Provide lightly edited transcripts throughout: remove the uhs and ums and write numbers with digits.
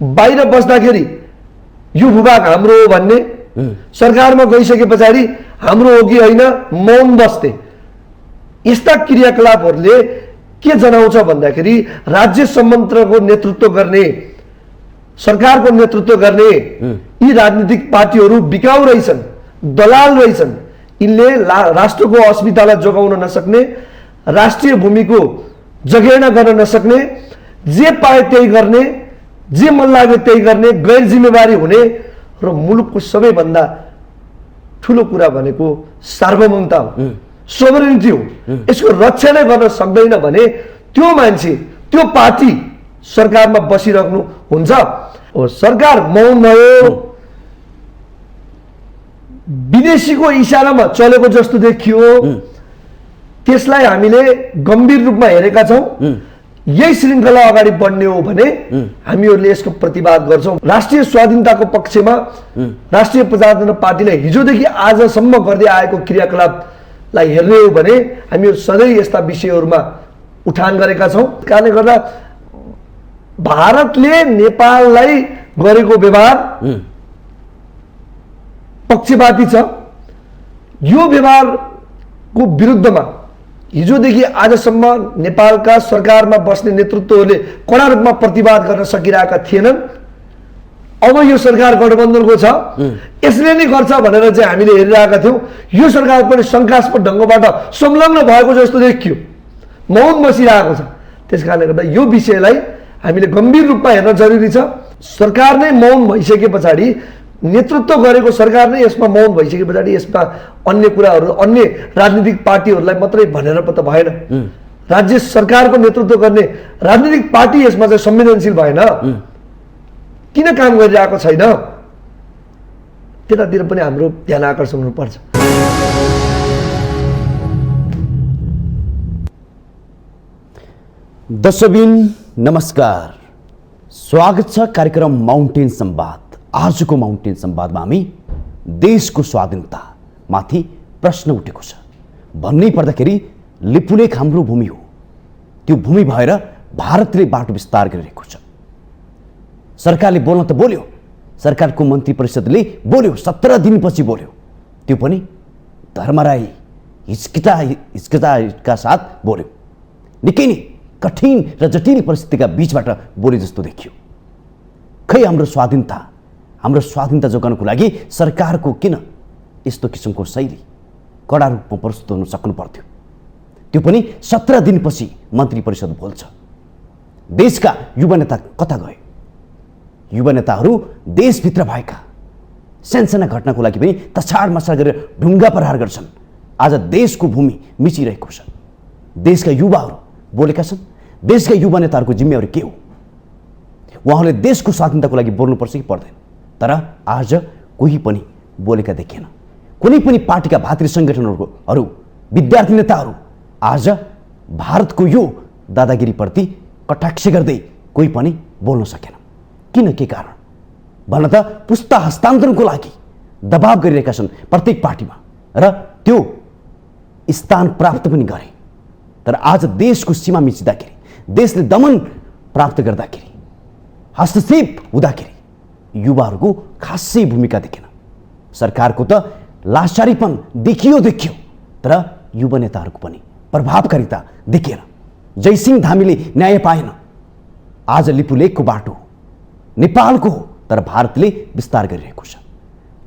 बाहिर बस्दाखेरि यो भूभाग हाम्रो हो भन्ने, सरकारमा गइसके पछाडि हाम्रो हो कि होइन मौन बस्ने, यस्ता क्रियाकलापहरूले के जनाउँछ भन्दाखेरि राज्य संयन्त्रको नेतृत्व गर्ने, सरकारको नेतृत्व गर्ने यी राजनीतिक पार्टीहरू बिकाउ रहेछन्, दलाल रहेछन्। यिनले राष्ट्रको अस्मितालाई जोगाउन नसक्ने, राष्ट्रिय भूमिको जगेर्ना गर्न नसक्ने, जे पाए त्यही गर्ने, जे मन लाग्यो त्यही गर्ने, गैर जिम्मेवारी हुने र मुलुकको सबैभन्दा ठुलो कुरा भनेको सार्वभौमता हो, सोभरेनिटी हो। यसको रक्षा नै गर्न सक्दैन भने त्यो मान्छे, त्यो पार्टी सरकारमा बसिराख्नु हुन्छ। सरकार मौन भयो, विदेशीको इशारामा चलेको जस्तो देखियो। त्यसलाई हामीले गम्भीर रूपमा हेरेका छौँ। यही श्रृङ्खला अगाडि बढ्ने हो भने हामीहरूले यसको प्रतिवाद गर्छौँ। राष्ट्रिय स्वाधीनताको पक्षमा राष्ट्रिय प्रजातन्त्र पार्टीले हिजोदेखि आजसम्म गर्दै आएको क्रियाकलापलाई हेर्ने हो भने हामीहरू सधैँ यस्ता विषयहरूमा उठान गरेका छौँ। कारणले गर्दा भारतले नेपाललाई गरेको व्यवहार पक्षपाती छ। यो व्यवहारको विरुद्धमा हिजोदेखि आजसम्म नेपालका सरकारमा बस्ने नेतृत्वहरूले कडा रूपमा प्रतिवाद गर्न सकिरहेका थिएनन्। अब यो सरकार गठबन्धनको छ, यसले नै गर्छ भनेर चाहिँ हामीले हेरिरहेका थियौँ। यो सरकार पनि शङ्कास्पद ढङ्गबाट संलग्न भएको जस्तो देखियो, मौन बसिरहेको छ। त्यस कारणले गर्दा यो विषयलाई हामीले गम्भीर रूपमा हेर्न जरुरी छ। सरकार नै मौन भइसके पछाडि, नेतृत्व गरेको सरकार नै यसमा मौन भइसके पछाडि यसमा अन्य कुराहरू, अन्य राजनीतिक पार्टीहरूलाई मात्रै भनेर त भएन। राज्य सरकारको नेतृत्व गर्ने राजनीतिक पार्टी यसमा चाहिँ संवेदनशील भएन, किन काम गरिरहेको छैन, त्यतातिर पनि हाम्रो ध्यान आकर्षण हुनुपर्छ। दर्शकबिन नमस्कार, स्वागत छ कार्यक्रम माउन्टेन संवाद। आजको माउन्टेन संवादमा हामी देशको स्वाधीनता माथि प्रश्न उठेको छ। भन्नै पर्दाखेरि लिपुलेख हाम्रो भूमि हो, त्यो भूमि भएर भारतले बाटो विस्तार गरिरहेको छ। सरकारले बोल्न त बोल्यो, सरकारको मन्त्री परिषदले बोल्यो, 17 दिनपछि बोल्यो, त्यो पनि धर्मराई हिचकिचाका साथ बोल्यो। निकै नै कठिन र जटिल परिस्थितिका बीचबाट बोले जस्तो देखियो। खै हाम्रो स्वाधीनता जोगाउनको लागि सरकारको किन यस्तो किसिमको शैली कडा रूपमा प्रस्तुत हुन सक्नु पर्थ्यो। त्यो पनि 17 दिनपछि मन्त्री परिषद बोल्छ। देशका युवा नेता कता गए? युवा नेताहरू देशभित्र भएका सानसाना घटनाको लागि पनि तछाड मछाड गरेर ढुङ्गा प्रहार गर्छन्। आज देशको भूमि मिचिरहेको छ। देशका युवाहरू बोलेका छन्। देशका युवा नेताहरूको जिम्मेवारी के हो? उहाँहरूले देशको स्वाधीनताको लागि बोल्नुपर्छ कि पर्दैन? तर आज कोही पनि बोलेका देखिएन। कुनै पनि पार्टीका भातृ सङ्गठनहरू, विद्यार्थी नेताहरू आज भारतको यो दादागिरीप्रति कटाक्ष गर्दै कोही पनि बोल्न सकेन। किन? के कारण? भन्न त पुस्ता हस्तान्तरणको लागि दबाब गरिरहेका छन् प्रत्येक पार्टीमा र त्यो स्थान प्राप्त पनि गरे। तर आज देशको सीमा मिचिँदाखेरि, देशले दमन प्राप्त गर्दाखेरि, हस्तक्षेप हुँदाखेरि युवाहरूको खासै भूमिका देखिएन। सरकारको त लाचारीपन देखियो, तर युवा नेताहरूको पनि प्रभावकारिता देखिएन। जयसिंह धामीले न्याय पाएन। आज लिपुलेखको बाटो नेपालको हो, तर भारतले विस्तार गरिरहेको छ।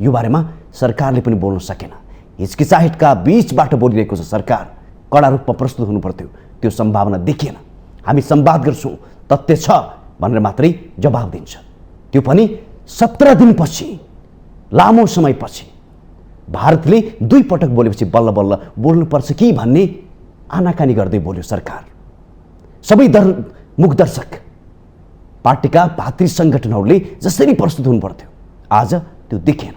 यो बारेमा सरकारले पनि बोल्न सकेन। हिचकिचाहटका बीचबाट बोलिरहेको छ सरकार। कडा रूपमा प्रस्तुत हुनुपर्थ्यो, त्यो सम्भावना देखिएन। हामी संवाद गर्छौँ, तथ्य छ भनेर मात्रै जवाब दिन्छ। त्यो पनि 17 दिनपछि, लामो समयपछि भारतले 2 पटक बोलेपछि बल्ल बल्ल बोल्नुपर्छ कि भन्ने आनाकानी गर्दै बोल्यो सरकार। सबै मुख दर्शक पार्टीका भातृ सङ्गठनहरूले जसरी प्रस्तुत हुनुपर्थ्यो आज त्यो देखिएन।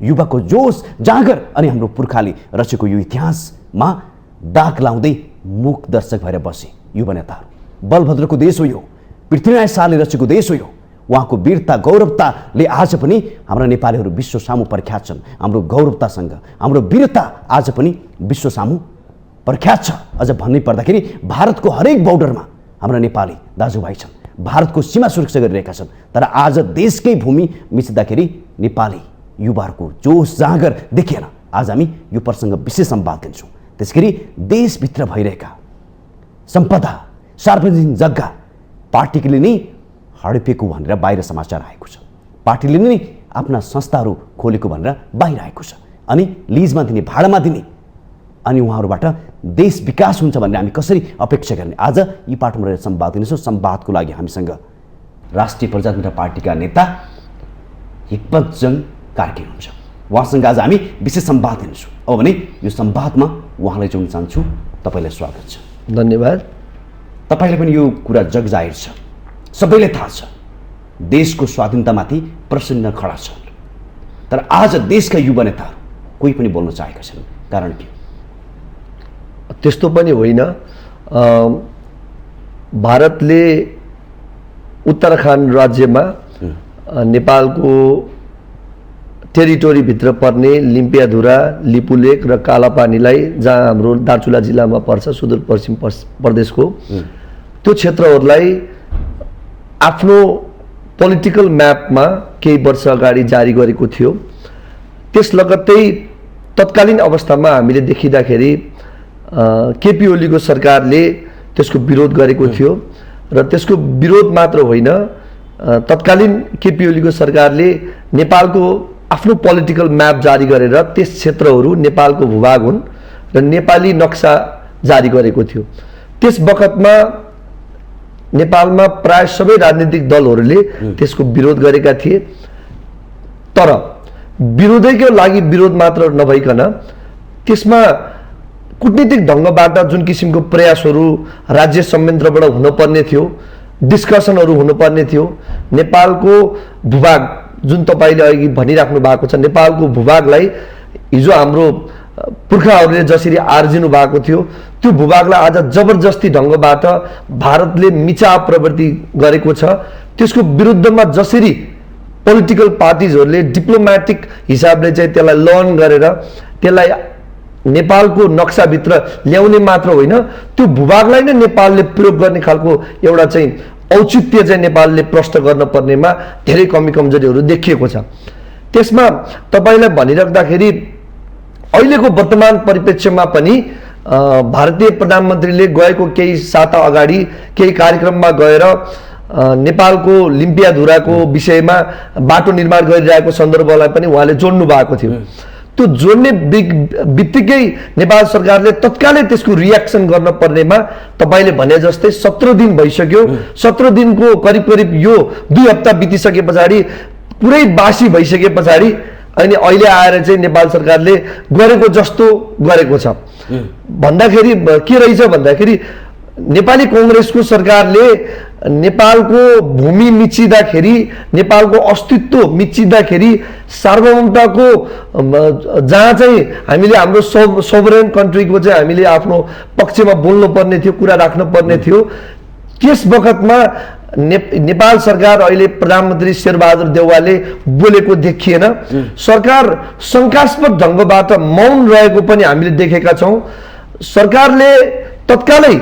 युवाको जोस जाँगर अनि हाम्रो पुर्खाले रचेको यो इतिहासमा दाग लाउँदै मुख दर्शक भएर बसे युवा नेताहरू। बलभद्रको देश हो यो, पृथ्वीनारायण शाहले रचेको देश हो यो। उहाँको वीरता गौरवताले आज पनि हाम्रा नेपालीहरू विश्व सामु प्रख्यात छन्। हाम्रो गौरवतासँग हाम्रो वीरता आज पनि विश्व सामु प्रख्यात छ। अझ भन्नै पर्दाखेरि भारतको हरेक बोर्डरमा हाम्रा नेपाली दाजुभाइ छन्। भारतको सीमा सुरक्षा गरिरहेका छन्। तर आज देशकै भूमि मिचिँदाखेरि नेपाली युवाहरूको जोस जाँगर देखिएन। आज हामी यो प्रसङ्ग विशेष संवाद दिन्छौँ। त्यसगरी देशभित्र भइरहेका सम्पदा, सार्वजनिक जग्गा पार्टीले नै हडपिएको भनेर बाहिर समाचार आएको छ। पार्टीले नै आफ्ना संस्थाहरू खोलेको भनेर बाहिर आएको छ। अनि लिजमा दिने, भाडामा दिने, अनि उहाँहरूबाट देश विकास हुन्छ भन्ने हामी कसरी अपेक्षा गर्ने? आज यी पाठमा रहेर संवाद दिनेछौँ। संवादको लागि हामीसँग राष्ट्रिय प्रजातन्त्र पार्टीका नेता हिक्मतजङ कार्की हुनुहुन्छ। उहाँसँग आज हामी विशेष संवाद दिनेछौँ। अब भने यो संवादमा उहाँलाई जोड्न चाहन्छु। तपाईँलाई स्वागत छ। धन्यवाद। तपाईँलाई पनि यो कुरा जग जाहिर छ, सबैलाई थाहा छ, देशको स्वाधीनतामाथि प्रश्न खडा छ। तर आज देशका युवा नेताहरू कोही पनि बोल्न चाहेका छैनन्। कारण के? त्यस्तो पनि होइन। भारतले उत्तराखण्ड राज्यमा नेपालको टेरिटोरीभित्र पर्ने लिम्पियाधुरा, लिपुलेक र कालापानीलाई, जहाँ हाम्रो दार्चुला जिल्लामा पर्छ, सुदूरपश्चिम प्रदेशको त्यो क्षेत्रहरूलाई आफ्नो पोलिटिकल म्यापमा केही वर्ष अगाडि जारी गरेको थियो। त्यस लगत्तै तत्कालीन अवस्थामा हामीले देखिँदाखेरि केपी ओलीको सरकारले त्यसको विरोध गरेको थियो। र त्यसको विरोध मात्र होइन, तत्कालीन केपी ओलीको सरकारले नेपालको आफ्नो पोलिटिकल म्याप जारी गरेर त्यस क्षेत्रहरू नेपालको भूभाग हुन् र नेपाली नक्सा जारी गरेको थियो। त्यस बखतमा नेपालमा प्राय सबै राजनीतिक दलहरूले त्यसको विरोध गरेका थिए। तर विरोधैको लागि विरोध मात्र नभइकन त्यसमा कूटनीतिक ढङ्गबाट जुन किसिमको प्रयासहरू राज्य संयन्त्रबाट हुनुपर्ने थियो, डिस्कसनहरू हुनुपर्ने थियो, नेपालको भूभाग जुन तपाईँले अघि भनिराख्नु भएको छ, नेपालको भूभागलाई हिजो हाम्रो पुर्खाहरूले जसरी आर्जिनु भएको थियो, त्यो भूभागलाई आज जबरजस्ती ढङ्गबाट भारतले मिचा प्रवृत्ति गरेको छ। त्यसको विरुद्धमा जसरी पोलिटिकल पार्टिजहरूले डिप्लोमेटिक हिसाबले चाहिँ त्यसलाई लर्न गरेर त्यसलाई नेपालको नक्साभित्र ल्याउने मात्र होइन, त्यो भूभागलाई नै नेपालले प्रयोग गर्ने खालको एउटा चाहिँ औचित्य चाहिँ नेपालले प्रष्ट गर्न पर्नेमा धेरै कमी कमजोरीहरू देखिएको छ। त्यसमा तपाईँलाई भनिराख्दाखेरि अहिलेको वर्तमान परिप्रेक्ष्यमा पनि भारतीय प्रधानमन्त्रीले गएको केही साता अगाडि केही कार्यक्रममा गएर नेपालको लिम्पियाधुराको विषयमा बाटो निर्माण गरिरहेको सन्दर्भलाई पनि उहाँले जोड्नु भएको थियो। त्यो जोड्ने बित्तिकै नेपाल सरकारले तत्कालै त्यसको रियाक्सन गर्न पर्नेमा तपाईँले भने जस्तै 17 दिन भइसक्यो। 17 दिनको करिब करिब यो 2 हप्ता बितिसके पछाडि पुरै बासी भइसके पछाडि अनि अहिले आएर चाहिँ नेपाल सरकारले गरेको जस्तो गरेको छ। भन्दाखेरि के रहेछ भन्दाखेरि नेपाली कांग्रेसको सरकारले नेपालको भूमि मिचिँदाखेरि, नेपालको अस्तित्व मिचिँदाखेरि, सार्वभौमताको जहाँ चाहिँ हामीले हाम्रो सोभरेन कन्ट्रीको चाहिँ हामीले आफ्नो पक्षमा बोल्नु पर्ने थियो, कुरा राख्नु पर्ने थियो, त्यस बखतमा नेपाल सरकार अहिले प्रधानमन्त्री शेरबहादुर देउवाले बोलेको देखिएन। सरकार शङ्कास्पद ढङ्गबाट मौन रहेको पनि हामीले देखेका छौँ। सरकारले तत्कालै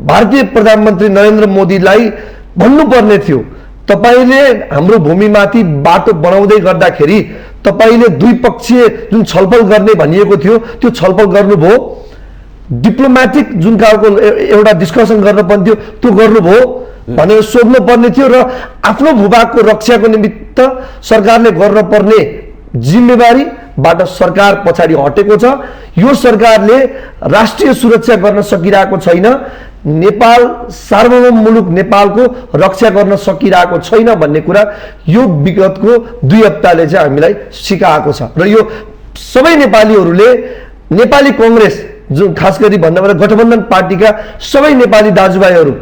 भारतीय प्रधानमन्त्री नरेन्द्र मोदीलाई भन्नुपर्ने थियो, तपाईँले हाम्रो भूमिमाथि बाटो बनाउँदै गर्दाखेरि तपाईँले द्विपक्षीय जुन छलफल गर्ने भनिएको थियो त्यो छलफल गर्नुभयो, डिप्लोमेटिक जुन खालको एउटा डिस्कसन गर्नुपर्ने थियो त्यो गर्नुभयो भनेर सोध्नु पर्ने थियो। र आफ्नो भूभागको रक्षाको निमित्त सरकारले गर्नुपर्ने जिम्मेवारीबाट सरकार पछाडि हटेको छ। यो सरकारले राष्ट्रिय सुरक्षा गर्न सकिरहेको छैन, नेपाल सार्वभौम मुलुक नेपालको रक्षा गर्न सकिरहेको छैन भन्ने कुरा यो विगतको 2 हप्ताले चाहिँ हामीलाई सिकाएको छ। र यो सबै नेपालीहरूले, नेपाली कांग्रेस जुन खास गरी भन्दा गठबन्धन पार्टीका सबै नेपाली दाजुभाइहरू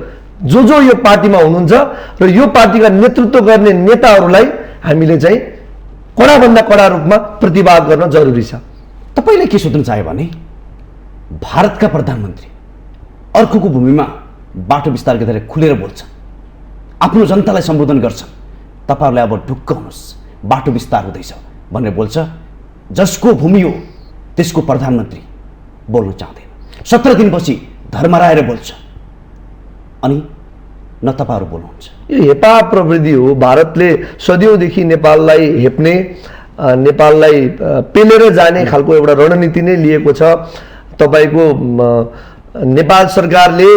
जो यो पार्टीमा हुनुहुन्छ र यो पार्टीका नेतृत्व गर्ने नेताहरूलाई हामीले चाहिँ कडाभन्दा कडा रूपमा प्रतिवाद गर्न जरुरी छ। तपाईँले के सोध्न चाह्यो भने भारतका प्रधानमन्त्री अर्कोको भूमिमा बाटो विस्तार गरेर खुलेर बोल्छन्, आफ्नो जनतालाई सम्बोधन गर्छन्, तपाईँहरूलाई अब ढुक्क हुनुहोस् बाटो विस्तार हुँदैछ भनेर बोल्छ। जसको भूमि हो त्यसको प्रधानमन्त्री बोल्न चाहँदैन। 17 दिनपछि धर्मराएर बोल्छ। अनि न तपाईँहरू बोल्नुहुन्छ? यो हेपा प्रवृत्ति हो। भारतले सदियौँदेखि नेपाललाई हेप्ने, नेपाललाई पेलेर जाने खालको एउटा रणनीति नै लिएको छ। तपाईँको नेपाल सरकारले,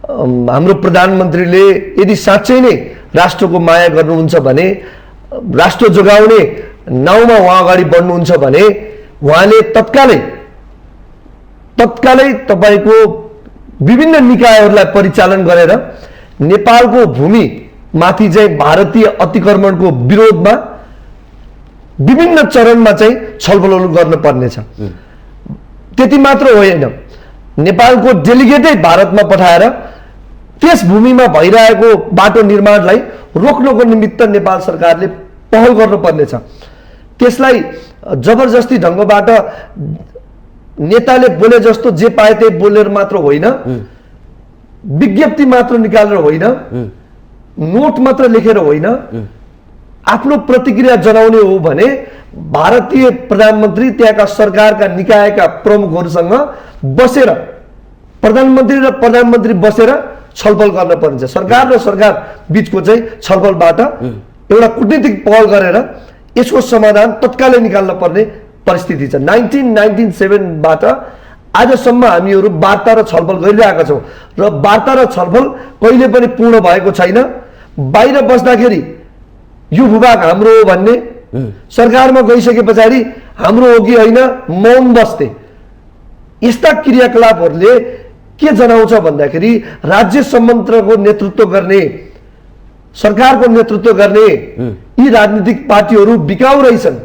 हाम्रो प्रधानमन्त्रीले यदि साँच्चै नै राष्ट्रको माया गर्नुहुन्छ भने, राष्ट्र जोगाउने नाउँमा उहाँ अगाडि बढ्नुहुन्छ भने उहाँले तत्कालै तपाईँको विभिन्न निकायहरूलाई परिचालन गरेर नेपालको भूमि माथि चाहिँ भारतीय अतिक्रमणको विरोधमा विभिन्न चरणमा चाहिँ छलफलहरू गर्नुपर्नेछ। त्यति मात्र होइन, नेपालको डेलिगेटै भारतमा पठाएर त्यस भूमिमा भइरहेको बाटो निर्माणलाई रोक्नको निमित्त नेपाल सरकारले पहल गर्नुपर्नेछ। त्यसलाई जबरजस्ती ढङ्गबाट नेताले बोले जस्तो जे पाए त्यही बोलेर मात्र होइन, विज्ञप्ति मात्र निकालेर होइन, नोट मात्र लेखेर होइन, आफ्नो प्रतिक्रिया जनाउने हो भने भारतीय प्रधानमन्त्री त्यहाँका सरकारका निकायका प्रमुखहरूसँग बसेर, प्रधानमन्त्री र प्रधानमन्त्री बसेर छलफल गर्न पर्छ। सरकार र सरकार बीचको चाहिँ छलफलबाट एउटा कूटनीतिक पहल गरेर यसको समाधान तत्कालै निकाल्न पर्ने परिस्थिति छ। 1997बाट आजसम्म हामीहरू वार्ता र छलफल गरिरहेका छौँ र वार्ता र छलफल कहिले पनि पूर्ण भएको छैन। बाहिर बस्दाखेरि यो भूभाग हाम्रो हो भन्ने, सरकारमा गइसके पछाडि हाम्रो हो कि होइन मौन बस्थे। यस्ता क्रियाकलापहरूले के जनाउँछ भन्दाखेरि राज्य संयन्त्रको नेतृत्व गर्ने, सरकारको नेतृत्व गर्ने यी राजनीतिक पार्टीहरू बिकाउ रहेछन्,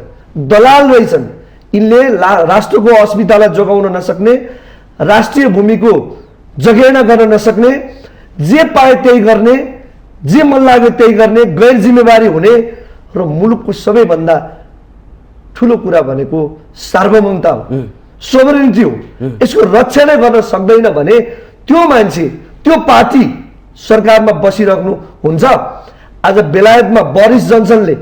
दलाल रहेछन्। यिनले राष्ट्रको अस्मितालाई जोगाउन नसक्ने, राष्ट्रिय भूमिको जगेर्ना गर्न नसक्ने, जे पाए त्यही गर्ने, जे मन लाग्यो त्यही गर्ने, गैर जिम्मेवारी हुने र मुलुकको सबैभन्दा ठुलो कुरा भनेको सार्वभौमता हो, सोभरेनिटी हो। यसको रक्षा नै गर्न सक्दैन भने त्यो मान्छे, त्यो पार्टी सरकारमा बसिराख्नु हुन्छ। आज बेलायतमा बोरिस जोन्सनले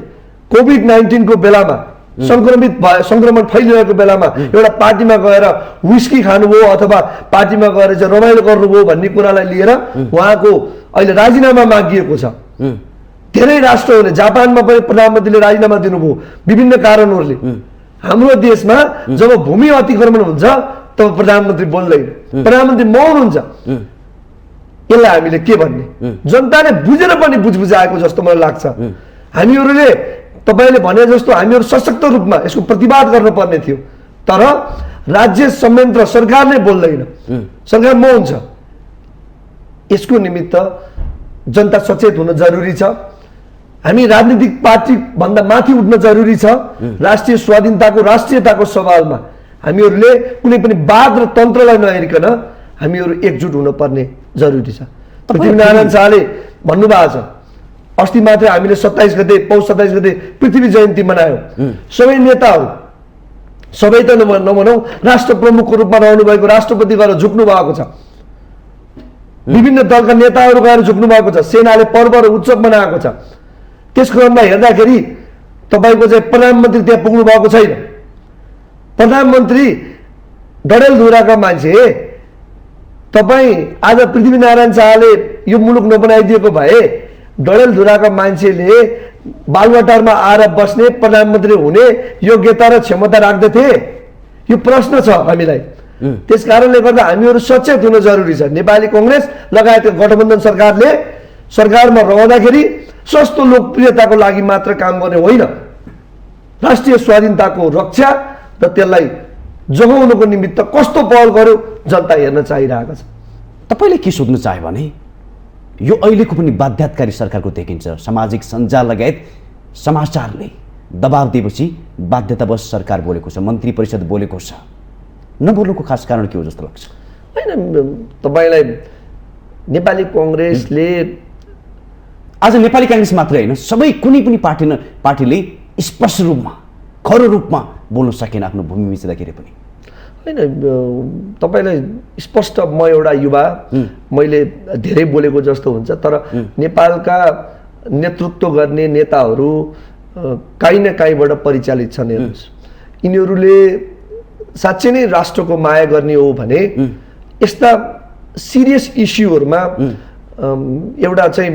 कोभिड-19 को बेलामा संक्रमण फैलिरहेको बेलामा एउटा पार्टीमा गएर विस्की खानुभयो अथवा पार्टीमा गएर चाहिँ रमाइलो गर्नुभयो भन्ने कुरालाई लिएर उहाँको अहिले राजीनामा मागिएको छ। धेरै राष्ट्रहरूले, जापानमा पनि प्रधानमन्त्रीले राजीनामा दिनुभयो विभिन्न कारणहरूले। हाम्रो देशमा जब भूमि अतिक्रमण हुन्छ तब प्रधानमन्त्री बोल्दैन, प्रधानमन्त्री मौन हुन्छ। यसलाई हामीले के भन्ने? जनताले बुझेर पनि बुझाएको जस्तो मलाई लाग्छ। हामीहरूले तपाईले भने जस्तो हामीहरू सशक्त रूपमा यसको प्रतिवाद गर्नुपर्ने थियो, तर राज्य संयन्त्र सरकारले बोल्दैन, सरकार मौन छ। यसको निमित्त जनता सचेत हुन जरुरी छ। हामी राजनीतिक पार्टी भन्दा माथि उठ्न जरुरी छ। राष्ट्रिय स्वाधीनताको, राष्ट्रियताको सवालमा हामीहरूले कुनै पनि वाद र तन्त्रलाई नहेरिकन हामीहरू एकजुट हुनुपर्ने जरुरी छ। पृथ्वीनारायण शाहले भन्नुभएको छ, अस्ति मात्रै हामीले 27 गते, पौष 27 गते पृथ्वी जयन्ती मनायौँ। सबै नेताहरू, सबै त नभनौँ, राष्ट्र प्रमुखको रूपमा रहनु भएको राष्ट्रपति गएर झुक्नु भएको छ, विभिन्न दलका नेताहरू गएर झुक्नु भएको छ, सेनाले पर्व र उत्सव मनाएको छ। त्यस क्रममा हेर्दाखेरि तपाईँको चाहिँ प्रधानमन्त्री त्यहाँ पुग्नु भएको छैन। प्रधानमन्त्री डडेलधुराका मान्छे, तपाईँ आज पृथ्वीनारायण शाहले यो मुलुक नबनाइदिएको भए डडेलधुराका मान्छेले बालुवाटारमा आएर बस्ने, प्रधानमन्त्री हुने योग्यता र क्षमता राख्दथे? यो प्रश्न छ हामीलाई। त्यस कारणले गर्दा हामीहरू सचेत हुन जरुरी छ। नेपाली कांग्रेस लगायतको गठबन्धन सरकारले सरकारमा रहँदाखेरि सस्तो लोकप्रियताको लागि मात्र काम गर्ने होइन, राष्ट्रिय स्वाधीनताको रक्षा र त्यसलाई जोगाउनको निमित्त कस्तो पहल गर्यो जनता हेर्न चाहिरहेको छ। तपाईँले के सोध्न चाहे भने यो अहिलेको पनि बाध्यताकारी सरकारको देखिन्छ। सामाजिक सञ्जाल लगायत समाचारले दबाब दिएपछि बाध्यतावश सरकार बोलेको छ, मन्त्री परिषद बोलेको छ। नबोल्नुको खास कारण के हो जस्तो लाग्छ? होइन, तपाईँलाई नेपाली कांग्रेसले, आज नेपाली कांग्रेस मात्रै होइन, सबै कुनै पनि पार्टीले स्पष्ट रूपमा, खरो रूपमा बोल्न सकेन आफ्नो भूमि मिचिँदाखेरि पनि। होइन, तपाईँलाई स्पष्ट, म एउटा युवा, मैले धेरै बोलेको जस्तो हुन्छ, तर नेपालका नेतृत्व गर्ने नेताहरू काहीँ न काहीँबाट परिचालित छन्। हेर्नुहोस्, यिनीहरूले साँच्चै नै राष्ट्रको माया गर्ने हो भने यस्ता सिरियस इस्युहरूमा एउटा चाहिँ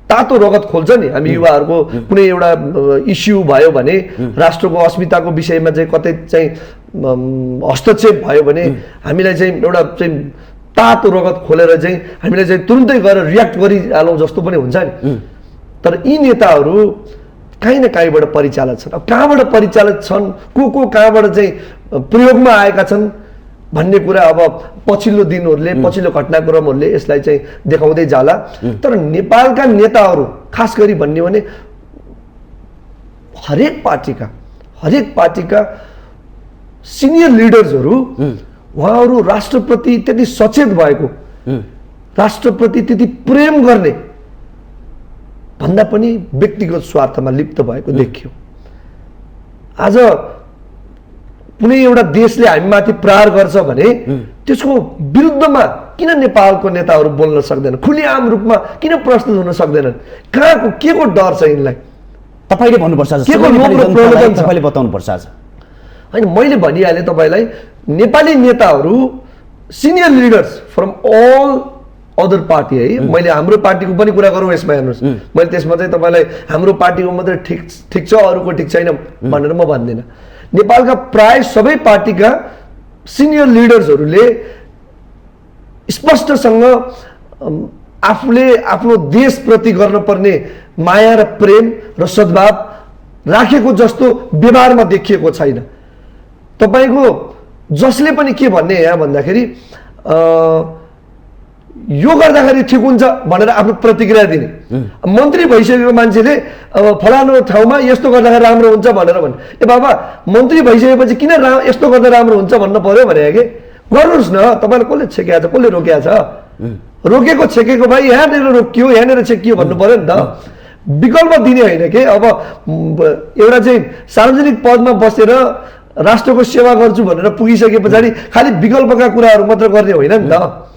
तातो रगत खोल्छ नि हामी युवाहरूको कुनै एउटा इस्यु भयो भने राष्ट्रको अस्मिताको विषयमा चाहिँ कतै चाहिँ हस्तक्षेप भयो भने हामीलाई चाहिँ एउटा चाहिँ तातो रगत खोलेर चाहिँ हामीलाई चाहिँ तुरुन्तै गएर रियाक्ट गरिहालौँ जस्तो पनि हुन्छ नि। तर यी नेताहरू काहीँ न काहीँबाट परिचालित छन्। अब कहाँबाट परिचालित छन्, को कहाँबाट चाहिँ प्रयोगमा आएका छन् भन्ने कुरा अब पछिल्लो दिनहरूले पछिल्लो घटनाक्रमहरूले यसलाई चाहिँ देखाउँदै जाला। तर नेपालका नेताहरू खास गरी भन्ने भने हरेक पार्टीका सिनियर लिडर्सहरू उहाँहरू राष्ट्रप्रति त्यति सचेत भएको, राष्ट्रप्रति त्यति प्रेम गर्ने भन्दा पनि व्यक्तिगत स्वार्थमा लिप्त भएको देखियो। आज कुनै एउटा देशले हामीमाथि प्रहार गर्छ भने त्यसको विरुद्धमा किन नेपालको नेताहरू बोल्न सक्दैनन्, खुलेआम रूपमा किन प्रस्तुत हुन सक्दैनन्? कहाँको के को डर छ यिनलाई? तपाईले भन्नुपर्छ, तपाईले बताउनुपर्छ। आज होइन, मैले भनिहालेँ तपाईँलाई, नेपाली नेताहरू senior leaders from all other party है, मैले हाम्रो पार्टीको पनि कुरा गरौँ यसमा हेर्नुहोस्, मैले त्यसमा चाहिँ तपाईँलाई हाम्रो पार्टीको मात्रै ठिक छ अरूको ठिक छैन भनेर म भन्दिनँ। नेपालका प्राय सबै पार्टीका सिनियर लिडर्सहरूले स्पष्टसँग आफूले आफ्नो देशप्रति गर्नुपर्ने माया र प्रेम र सद्भाव राखेको जस्तो व्यवहारमा देखिएको छैन। तपाईँको जसले पनि के भन्ने यहाँ भन्दाखेरि यो गर्दाखेरि ठिक हुन्छ भनेर आफ्नो प्रतिक्रिया दिने, मन्त्री भइसकेको मान्छेले फलानु ठाउँमा यस्तो गर्दाखेरि राम्रो हुन्छ भनेर भन्ने। ए बाबा, मन्त्री भइसकेपछि किन यस्तो गर्दा राम्रो हुन्छ भन्नु पर्यो भने कि गर्नुहोस् न, तपाईँलाई कसले छेकेको छ, कसले रोकेको छ? रोकेको छेकेको भाइ यहाँनिर रोकियो, यहाँनिर छेकियो भन्नु पर्यो नि त। विकल्प दिने होइन कि अब एउटा चाहिँ सार्वजनिक पदमा बसेर राष्ट्रको सेवा गर्छु भनेर पुगिसके पछाडि खालि विकल्पका कुराहरू मात्र गर्ने होइन नि त।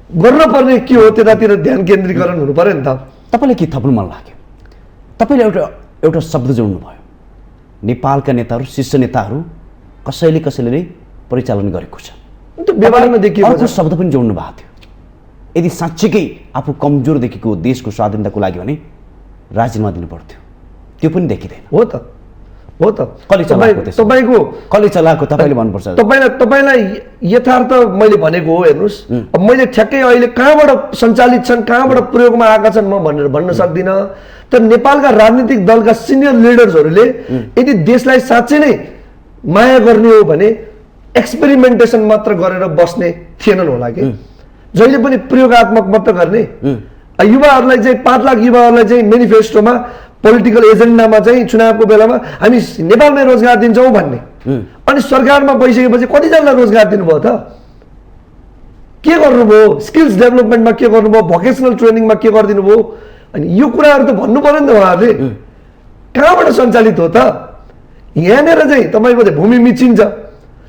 गर्न पर्ने के हो त्यतातिर ध्यान केन्द्रीकरण हुनु पर्यो नि त। तपाईँलाई के थप्नु मन लाग्यो? तपाईँले एउटा शब्द जोड्नु भयो, नेपालका नेताहरू, शीर्ष नेताहरू कसैले नै परिचालन गरेको छ। त्यो व्यवहारमा देखिएको अर्को शब्द पनि जोड्नु भएको थियो, यदि साँच्चीकै आफू कमजोर देखेको देशको स्वाधीनताको लागि भने राजीनामा दिनु पर्थ्यो, त्यो पनि देखिँदैन। हो त तपाईँको कसले चलाएको तपाईँले भन्नुपर्छ। तपाईँलाई यथार्थ मैले भनेको हो हेर्नुहोस्। अब मैले ठ्याक्कै अहिले कहाँबाट सञ्चालित छन्, कहाँबाट प्रयोगमा आएका छन् म भनेर भन्न सक्दिनँ। तर नेपालका राजनीतिक दलका सिनियर लिडर्सहरूले यदि देशलाई साँच्चै नै माया गर्ने हो भने एक्सपेरिमेन्टेसन मात्र गरेर बस्ने थिएनन् होला कि, जहिले पनि प्रयोगात्मक मात्र गर्ने। युवाहरूलाई चाहिँ 5 लाख युवाहरूलाई चाहिँ मेनिफेस्टोमा पोलिटिकल एजेन्डामा चाहिँ चुनावको बेलामा हामी नेपालमै रोजगार दिन्छौँ भन्ने, अनि सरकारमा गइसकेपछि कतिजनालाई रोजगार दिनुभयो त? के गर्नुभयो? स्किल्स डेभलपमेन्टमा के गर्नुभयो? भोकेसनल ट्रेनिङमा के गरिदिनु भयो? अनि यो कुराहरू त भन्नु पर्यो नि त उहाँहरूले। कहाँबाट सञ्चालित हो त? यहाँनिर चाहिँ तपाईँको चाहिँ भूमि मिचिन्छ,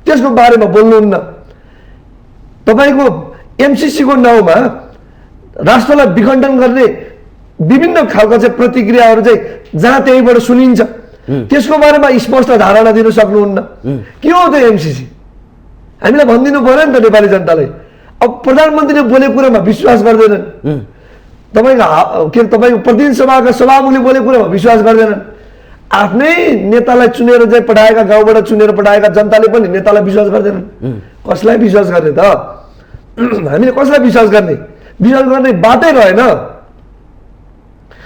त्यसको बारेमा बोल्नुहुन्न। तपाईँको एमसिसीको नाउँमा राष्ट्रलाई विखण्डन गर्ने विभिन्न खालको चाहिँ प्रतिक्रियाहरू चाहिँ जहाँ त्यहीँबाट सुनिन्छ, त्यसको बारेमा स्पष्ट धारणा दिन सक्नुहुन्न। के हो त एमसिसी? हामीलाई भनिदिनु पर्यो नि त नेपाली जनतालाई। अब प्रधानमन्त्रीले बोलेको कुरामा विश्वास गर्दैनन्, तपाईँको प्रतिनिधि सभाका सभामुखले बोलेको कुरामा विश्वास गर्दैनन्। आफ्नै नेतालाई चुनेर चाहिँ पठाएका, गाउँबाट चुनेर पठाएका जनताले पनि नेतालाई विश्वास गर्दैनन्। कसलाई विश्वास गर्ने त? हामीले कसलाई विश्वास गर्ने? विश्वास गर्ने बाटै रहेन।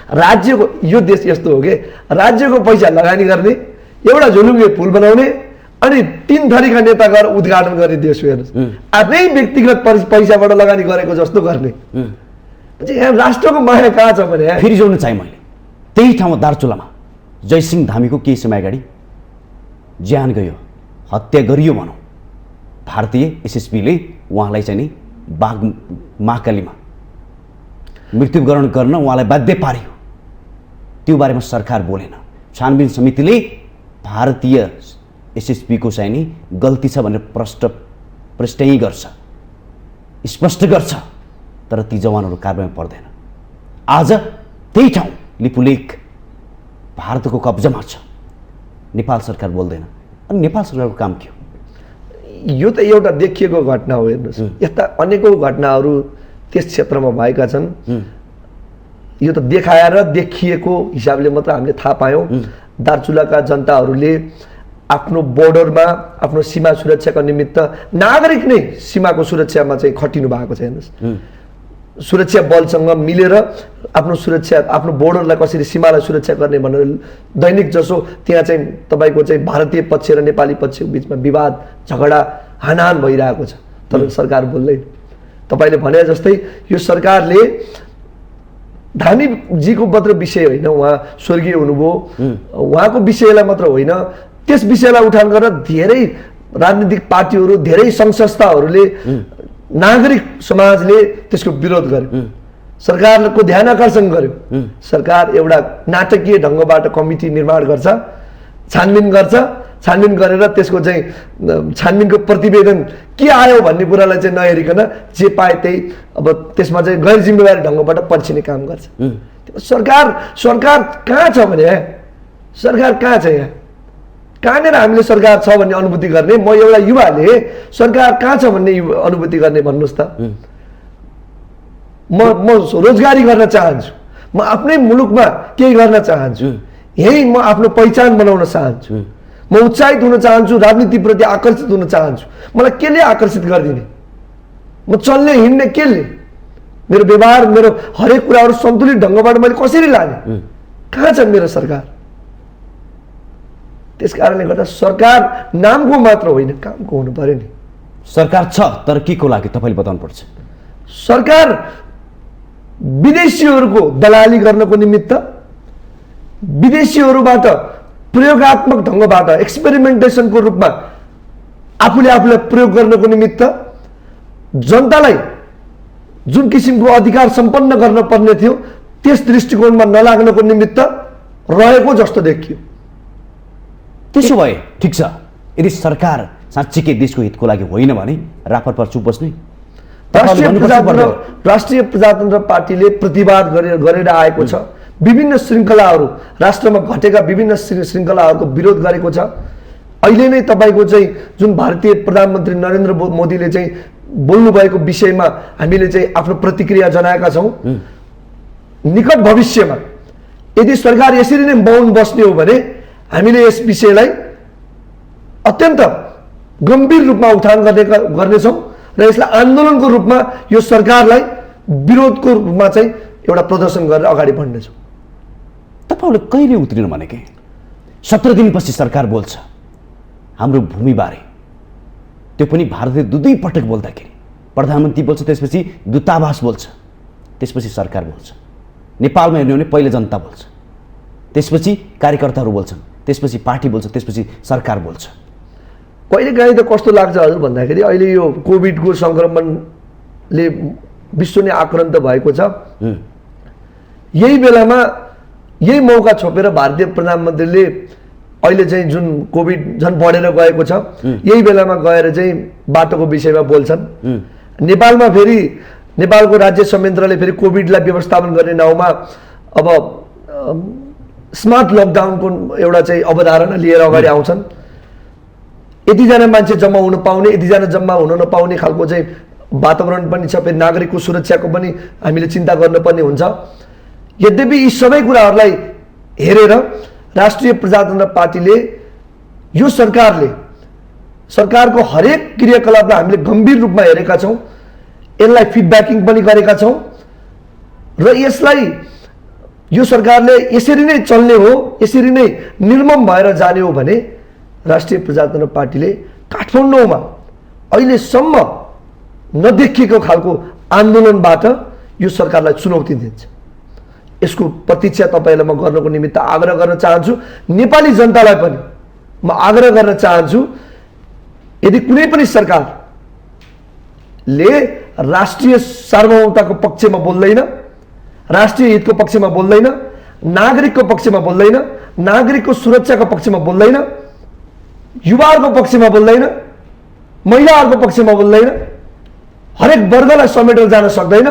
राज्यको, यो देश यस्तो हो कि राज्यको पैसा लगानी गर्ने, एउटा झुलुङ्गे पुल बनाउने, अनि 3 थरीका नेता गएर उद्घाटन गर्ने देश हो हेर्नुहोस्। आफ्नै व्यक्तिगत पैसाबाट लगानी गरेको जस्तो गर्ने। यहाँ राष्ट्रको माया कहाँ छ भने? फेरि जोड्नु चाहे मैले त्यही ठाउँमा दार्चुलामा जयसिंह धामीको केही समय अगाडि ज्यान गयो, हत्या गरियो भनौँ। भारतीय एसएसपीले उहाँलाई चाहिँ नि महाकालीमा मृत्युवरण गर्न उहाँलाई बाध्य पार्यो। त्यो बारेमा सरकार बोलेन। छानबिन समितिले भारतीय एसएसपीको चाहिँ नि गल्ती छ भनेर प्रष्टै गर्छ, स्पष्ट गर्छ, तर ती जवानहरू कारबाहीमा पर्दैन। आज त्यही ठाउँ लिपुलेख भारतको कब्जामा छ, नेपाल सरकार बोल्दैन। अनि नेपाल सरकारको काम के हो? यो त एउटा देखिएको घटना हो हेर्नुहोस्। यस्ता अनेकौँ घटनाहरू त्यस क्षेत्रमा भएका छन्। यो त देखाएर देखिएको हिसाबले मात्र हामीले थाहा पायौँ। दार्चुलाका जनताहरूले आफ्नो बोर्डरमा आफ्नो सीमा सुरक्षाको निमित्त नागरिक नै सीमाको सुरक्षामा चाहिँ खटिनु भएको छ। हेर्नुहोस्, सुरक्षा बलसँग मिलेर आफ्नो सुरक्षा, आफ्नो बोर्डरलाई कसरी सीमालाई सुरक्षा गर्ने भनेर दैनिक जसो त्यहाँ चाहिँ तपाईँको चाहिँ भारतीय पक्ष र नेपाली पक्षको बिचमा विवाद, झगडा, हानाहान भइरहेको छ। तर सरकार बोल्दैन। तपाईँले भने जस्तै यो सरकारले धामीजीको मात्र विषय होइन, उहाँ स्वर्गीय हुनुभयो, उहाँको विषयलाई मात्र होइन, त्यस विषयलाई उठान गरेर धेरै राजनीतिक पार्टीहरू, धेरै सङ्घ संस्थाहरूले, नागरिक समाजले त्यसको विरोध गर्यो। सरकारको ध्यान आकर्षण गर्यो। सरकार एउटा नाटकीय ढङ्गबाट कमिटी निर्माण गर्छ, छानबिन गर्छ, छानबिन गरेर त्यसको चाहिँ छानबिनको प्रतिवेदन के आयो भन्ने कुरालाई चाहिँ नहेरिकन जे पाए त्यही अब त्यसमा चाहिँ गैर जिम्मेवारी ढङ्गबाट पर्छिने काम गर्छ। सरकार कहाँ छ भने, सरकार कहाँ छ यहाँ? कहाँनिर हामीले सरकार छ भन्ने अनुभूति गर्ने? म एउटा युवाले सरकार कहाँ छ भन्ने अनुभूति गर्ने भन्नुहोस् त। म रोजगारी गर्न चाहन्छु, म आफ्नै मुलुकमा केही गर्न चाहन्छु, यही म आफ्नो पहिचान बनाउन चाहन्छु, म उत्साहित हुन चाहन्छु, राजनीतिप्रति आकर्षित हुन चाहन्छु। मलाई केले आकर्षित गरिदिने? म चल्ने हिँड्ने केले? मेरो व्यवहार, मेरो हरेक कुराहरू सन्तुलित ढङ्गबाट मैले कसरी लाने? कहाँ छ मेरो सरकार? त्यस कारणले गर्दा सरकार नामको मात्र होइन, कामको हुनु पर्यो नि। सरकार छ तर के को लागि तपाईँले बताउनु पर्छ। सरकार विदेशीहरूको दलाली गर्नको निमित्त, विदेशीहरूबाट प्रयोगात्मक ढङ्गबाट एक्सपेरिमेन्टेसनको रूपमा आफूलाई प्रयोग गर्नको निमित्त जनतालाई जुन किसिमको अधिकार सम्पन्न गर्न पर्ने थियो त्यस दृष्टिकोणमा नलाग्नको निमित्त रहेको जस्तो देखियो। त्यसो भए ठिक छ, यदि सरकार साँच्चीकै देशको हितको लागि होइन भने रापरपा चुप बस्ने? राष्ट्रिय प्रजातन्त्र पार्टीले प्रतिवाद गरेर आएको छ। विभिन्न श्रृङ्खलाहरू, राष्ट्रमा घटेका विभिन्न श्रृङ्खलाहरूको विरोध गरेको छ। अहिले नै तपाईँको चाहिँ जुन भारतीय प्रधानमन्त्री नरेन्द्र मोदीले चाहिँ बोल्नुभएको विषयमा हामीले चाहिँ आफ्नो प्रतिक्रिया जनाएका छौँ। निकट भविष्यमा यदि सरकार यसरी नै मौन बस्ने हो भने हामीले यस विषयलाई अत्यन्त गम्भीर रूपमा उठान गर्नेछौँ र यसलाई आन्दोलनको रूपमा यो सरकारलाई विरोधको रूपमा चाहिँ एउटा प्रदर्शन गरेर अगाडि बढ्नेछौँ। तपाईँहरूले कहिले उत्रिनु भनेकै? 17 दिनपछि सरकार बोल्छ हाम्रो भूमिबारे, त्यो पनि भारतले दुई पटक बोल्दाखेरि प्रधानमन्त्री बोल्छ, त्यसपछि दूतावास बोल्छ, त्यसपछि सरकार बोल्छ। नेपालमा हेर्ने हो भने पहिले जनता बोल्छ, त्यसपछि कार्यकर्ताहरू बोल्छन्, त्यसपछि पार्टी बोल्छ, त्यसपछि सरकार बोल्छ। कहिलेकाहीँ त कस्तो लाग्छ हजुर भन्दाखेरि अहिले यो कोभिडको सङ्क्रमणले विश्व नै आक्रान्त भएको छ। यही बेलामा यही मौका छोपेर भारतीय प्रधानमन्त्रीले अहिले चाहिँ जुन कोभिड झन् बढेर गएको छ, यही बेलामा गएर चाहिँ बाटोको विषयमा बोल्छन्। नेपालमा फेरि नेपालको राज्य संयन्त्रले फेरि कोभिडलाई व्यवस्थापन गर्ने नाउँमा अब स्मार्ट लकडाउनको एउटा चाहिँ अवधारणा लिएर अगाडि आउँछन्। यतिजना मान्छे जम्मा हुन पाउने, यतिजना जम्मा हुन नपाउने खालको चाहिँ वातावरण पनि छ। फेरि नागरिकको सुरक्षाको पनि हामीले चिन्ता गर्नुपर्ने हुन्छ। यद्यपि यी सबै कुराहरूलाई हेरेर राष्ट्रिय प्रजातन्त्र पार्टीले, यो सरकारको हरेक क्रियाकलापलाई हामीले गम्भीर रूपमा हेरेका छौँ, यसलाई फिडब्याकिङ पनि गरेका छौँ र यसलाई यो सरकारले यसरी नै चल्ने हो, यसरी नै निर्मम भएर जाने हो भने राष्ट्रिय प्रजातन्त्र पार्टीले काठमाडौँमा अहिलेसम्म नदेखिएको खालको आन्दोलनबाट यो सरकारलाई चुनौती दिन्छ। यसको प्रतीक्षा तपाईँलाई म गर्नको निमित्त आग्रह गर्न चाहन्छु। नेपाली जनतालाई पनि म आग्रह गर्न चाहन्छु, यदि कुनै पनि सरकारले राष्ट्रिय सार्वभौमताको पक्षमा बोल्दैन, राष्ट्रिय हितको पक्षमा बोल्दैन, नागरिकको पक्षमा बोल्दैन, नागरिकको सुरक्षाको पक्षमा बोल्दैन, युवाहरूको पक्षमा बोल्दैन, महिलाहरूको पक्षमा बोल्दैन, हरेक वर्गलाई समेटेर जान सक्दैन,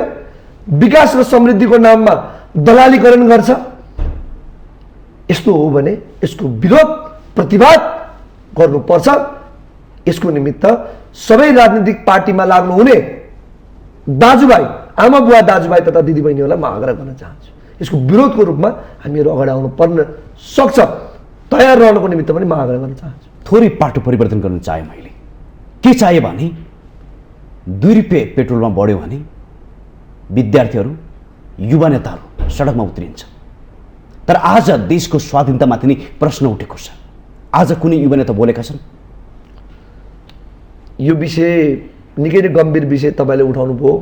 विकास र समृद्धिको नाममा दलालीकरण गर्छ, यस्तो हो भने यसको विरोध प्रतिवाद गर्नुपर्छ। यसको निमित्त सबै राजनीतिक पार्टीमा लाग्नुहुने दाजुभाइ आमा बुवा दाजुभाइ तथा दिदीबहिनीहरूलाई म आग्रह गर्न चाहन्छु, यसको विरोधको रूपमा हामीहरू अगाडि आउनु पर्न सक्छ, तयार रहनको निमित्त पनि म आग्रह गर्न चाहन्छु। थोरै पाटो परिवर्तन गर्न चाहे मैले। के चाहे भने 2 रुपियाँ पेट्रोलमा बढ्यो भने विद्यार्थीहरू युवा नेताहरू सडकमा उत्रिन्छ। तर आज देशको स्वाधीनतामाथि नै प्रश्न उठेको छ। आज कुनै युवा नेता बोलेका छन्? यो विषय निकै नै गम्भीर विषय तपाईँले उठाउनु भयो।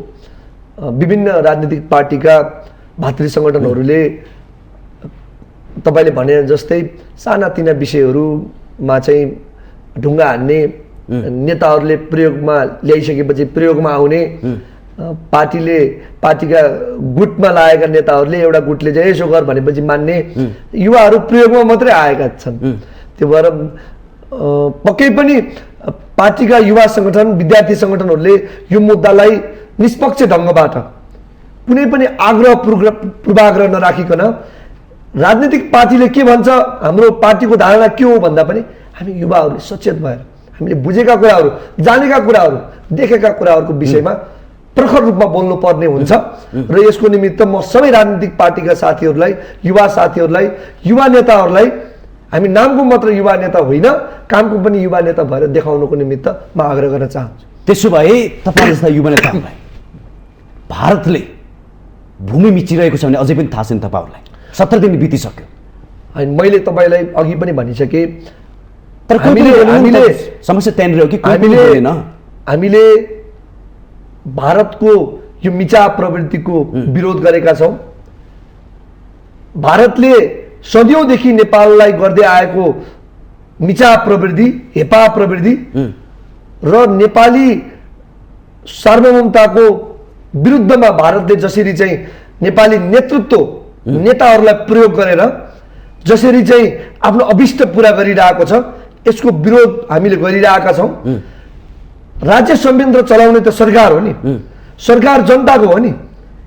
विभिन्न राजनीतिक पार्टीका भातृ सङ्गठनहरूले तपाईँले भने जस्तै सानातिना विषयहरूमा चाहिँ ढुङ्गा हान्ने, नेताहरूले प्रयोगमा ल्याइसकेपछि प्रयोगमा आउने, पार्टीका गुटमा लागेका नेताहरूले एउटा गुटले चाहिँ यसो गर भनेपछि मान्ने युवाहरू प्रयोगमा मात्रै आएका छन्। त्यो भएर पक्कै पनि पार्टीका युवा सङ्गठन, विद्यार्थी सङ्गठनहरूले यो मुद्दालाई निष्पक्ष ढङ्गबाट कुनै पनि आग्रह पूर्वाग्रह नराखिकन राजनीतिक पार्टीले के भन्छ, हाम्रो पार्टीको धारणा के हो भन्दा पनि हामी युवाहरूले सचेत भएर हामीले बुझेका कुराहरू, जानेका कुराहरू, देखेका कुराहरूको विषयमा प्रखर रूपमा बोल्नु पर्ने हुन्छ। र यसको निमित्त म सबै राजनीतिक पार्टीका साथीहरूलाई, युवा साथीहरूलाई, युवा नेताहरूलाई, हामी नामको मात्र युवा नेता होइन, कामको पनि युवा नेता भएर देखाउनको निमित्त म आग्रह गर्न चाहन्छु। त्यसो भए तपाईँ जस्ता युवा नेताहरूलाई भारतले भूमि मिचिरहेको छ भने अझै पनि थाहा छैन तपाईँहरूलाई? 17 दिन बितिसक्यो। अनि मैले तपाईँलाई अघि पनि भनिसकेँ, तर हामीले समस्या त्यहाँनिर हो कि हामीले भारतको यो मिचा प्रवृत्तिको विरोध गरेका छौँ। भारतले सदियौँदेखि नेपाललाई गर्दै आएको मिचा प्रवृत्ति, हेपा प्रवृत्ति र नेपाली सार्वभौमताको विरुद्धमा भारतले जसरी चाहिँ नेपाली नेताहरूलाई प्रयोग गरेर जसरी चाहिँ आफ्नो अभिष्ट पुरा गरिरहेको छ, यसको विरोध हामीले गरिरहेका छौँ। राज्य संयन्त्र चलाउने त सरकार हो नि, सरकार जनताको हो नि,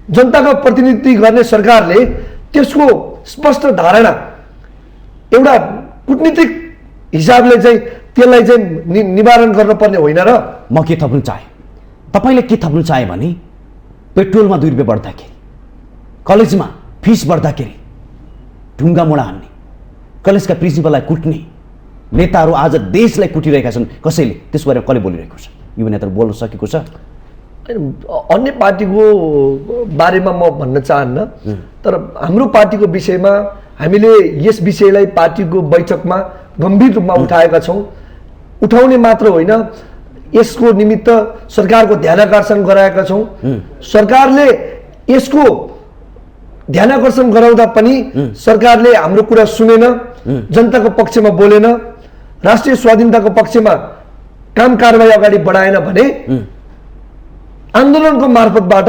जनताको प्रतिनिधि गर्ने सरकारले त्यसको स्पष्ट धारणा एउटा कूटनीतिक हिसाबले चाहिँ त्यसलाई चाहिँ निवारण गर्नुपर्ने होइन र? म के थप्नु चाहे, तपाईँले के थप्नु चाहे भने पेट्रोलमा 2 रुपियाँ बढ्दाखेरि, कलेजमा फिस बढ्दाखेरि ढुङ्गा मुढा हान्ने, कलेजका प्रिन्सिपललाई कुट्ने नेताहरू आज देशलाई कुटिरहेका छन्। कसैले त्यसको बारेमा कसले बोलिरहेको छ? युवा नेताहरू बोल्न सकेको छ? अन्य पार्टीको बारेमा म भन्न चाहन्न, तर हाम्रो पार्टीको विषयमा हामीले यस विषयलाई पार्टीको बैठकमा गम्भीर रूपमा उठाएका छौँ। उठाउने मात्र होइन, यसको निमित्त सरकारको ध्यानाकर्षण गराएका छौँ। सरकारले यसको ध्यानाकर्षण गराउँदा पनि सरकारले हाम्रो कुरा सुनेन, जनताको पक्षमा बोलेन, राष्ट्रिय स्वाधीनताको पक्षमा काम कारबाही अगाडि बढाएन भने आन्दोलनको मार्फतबाट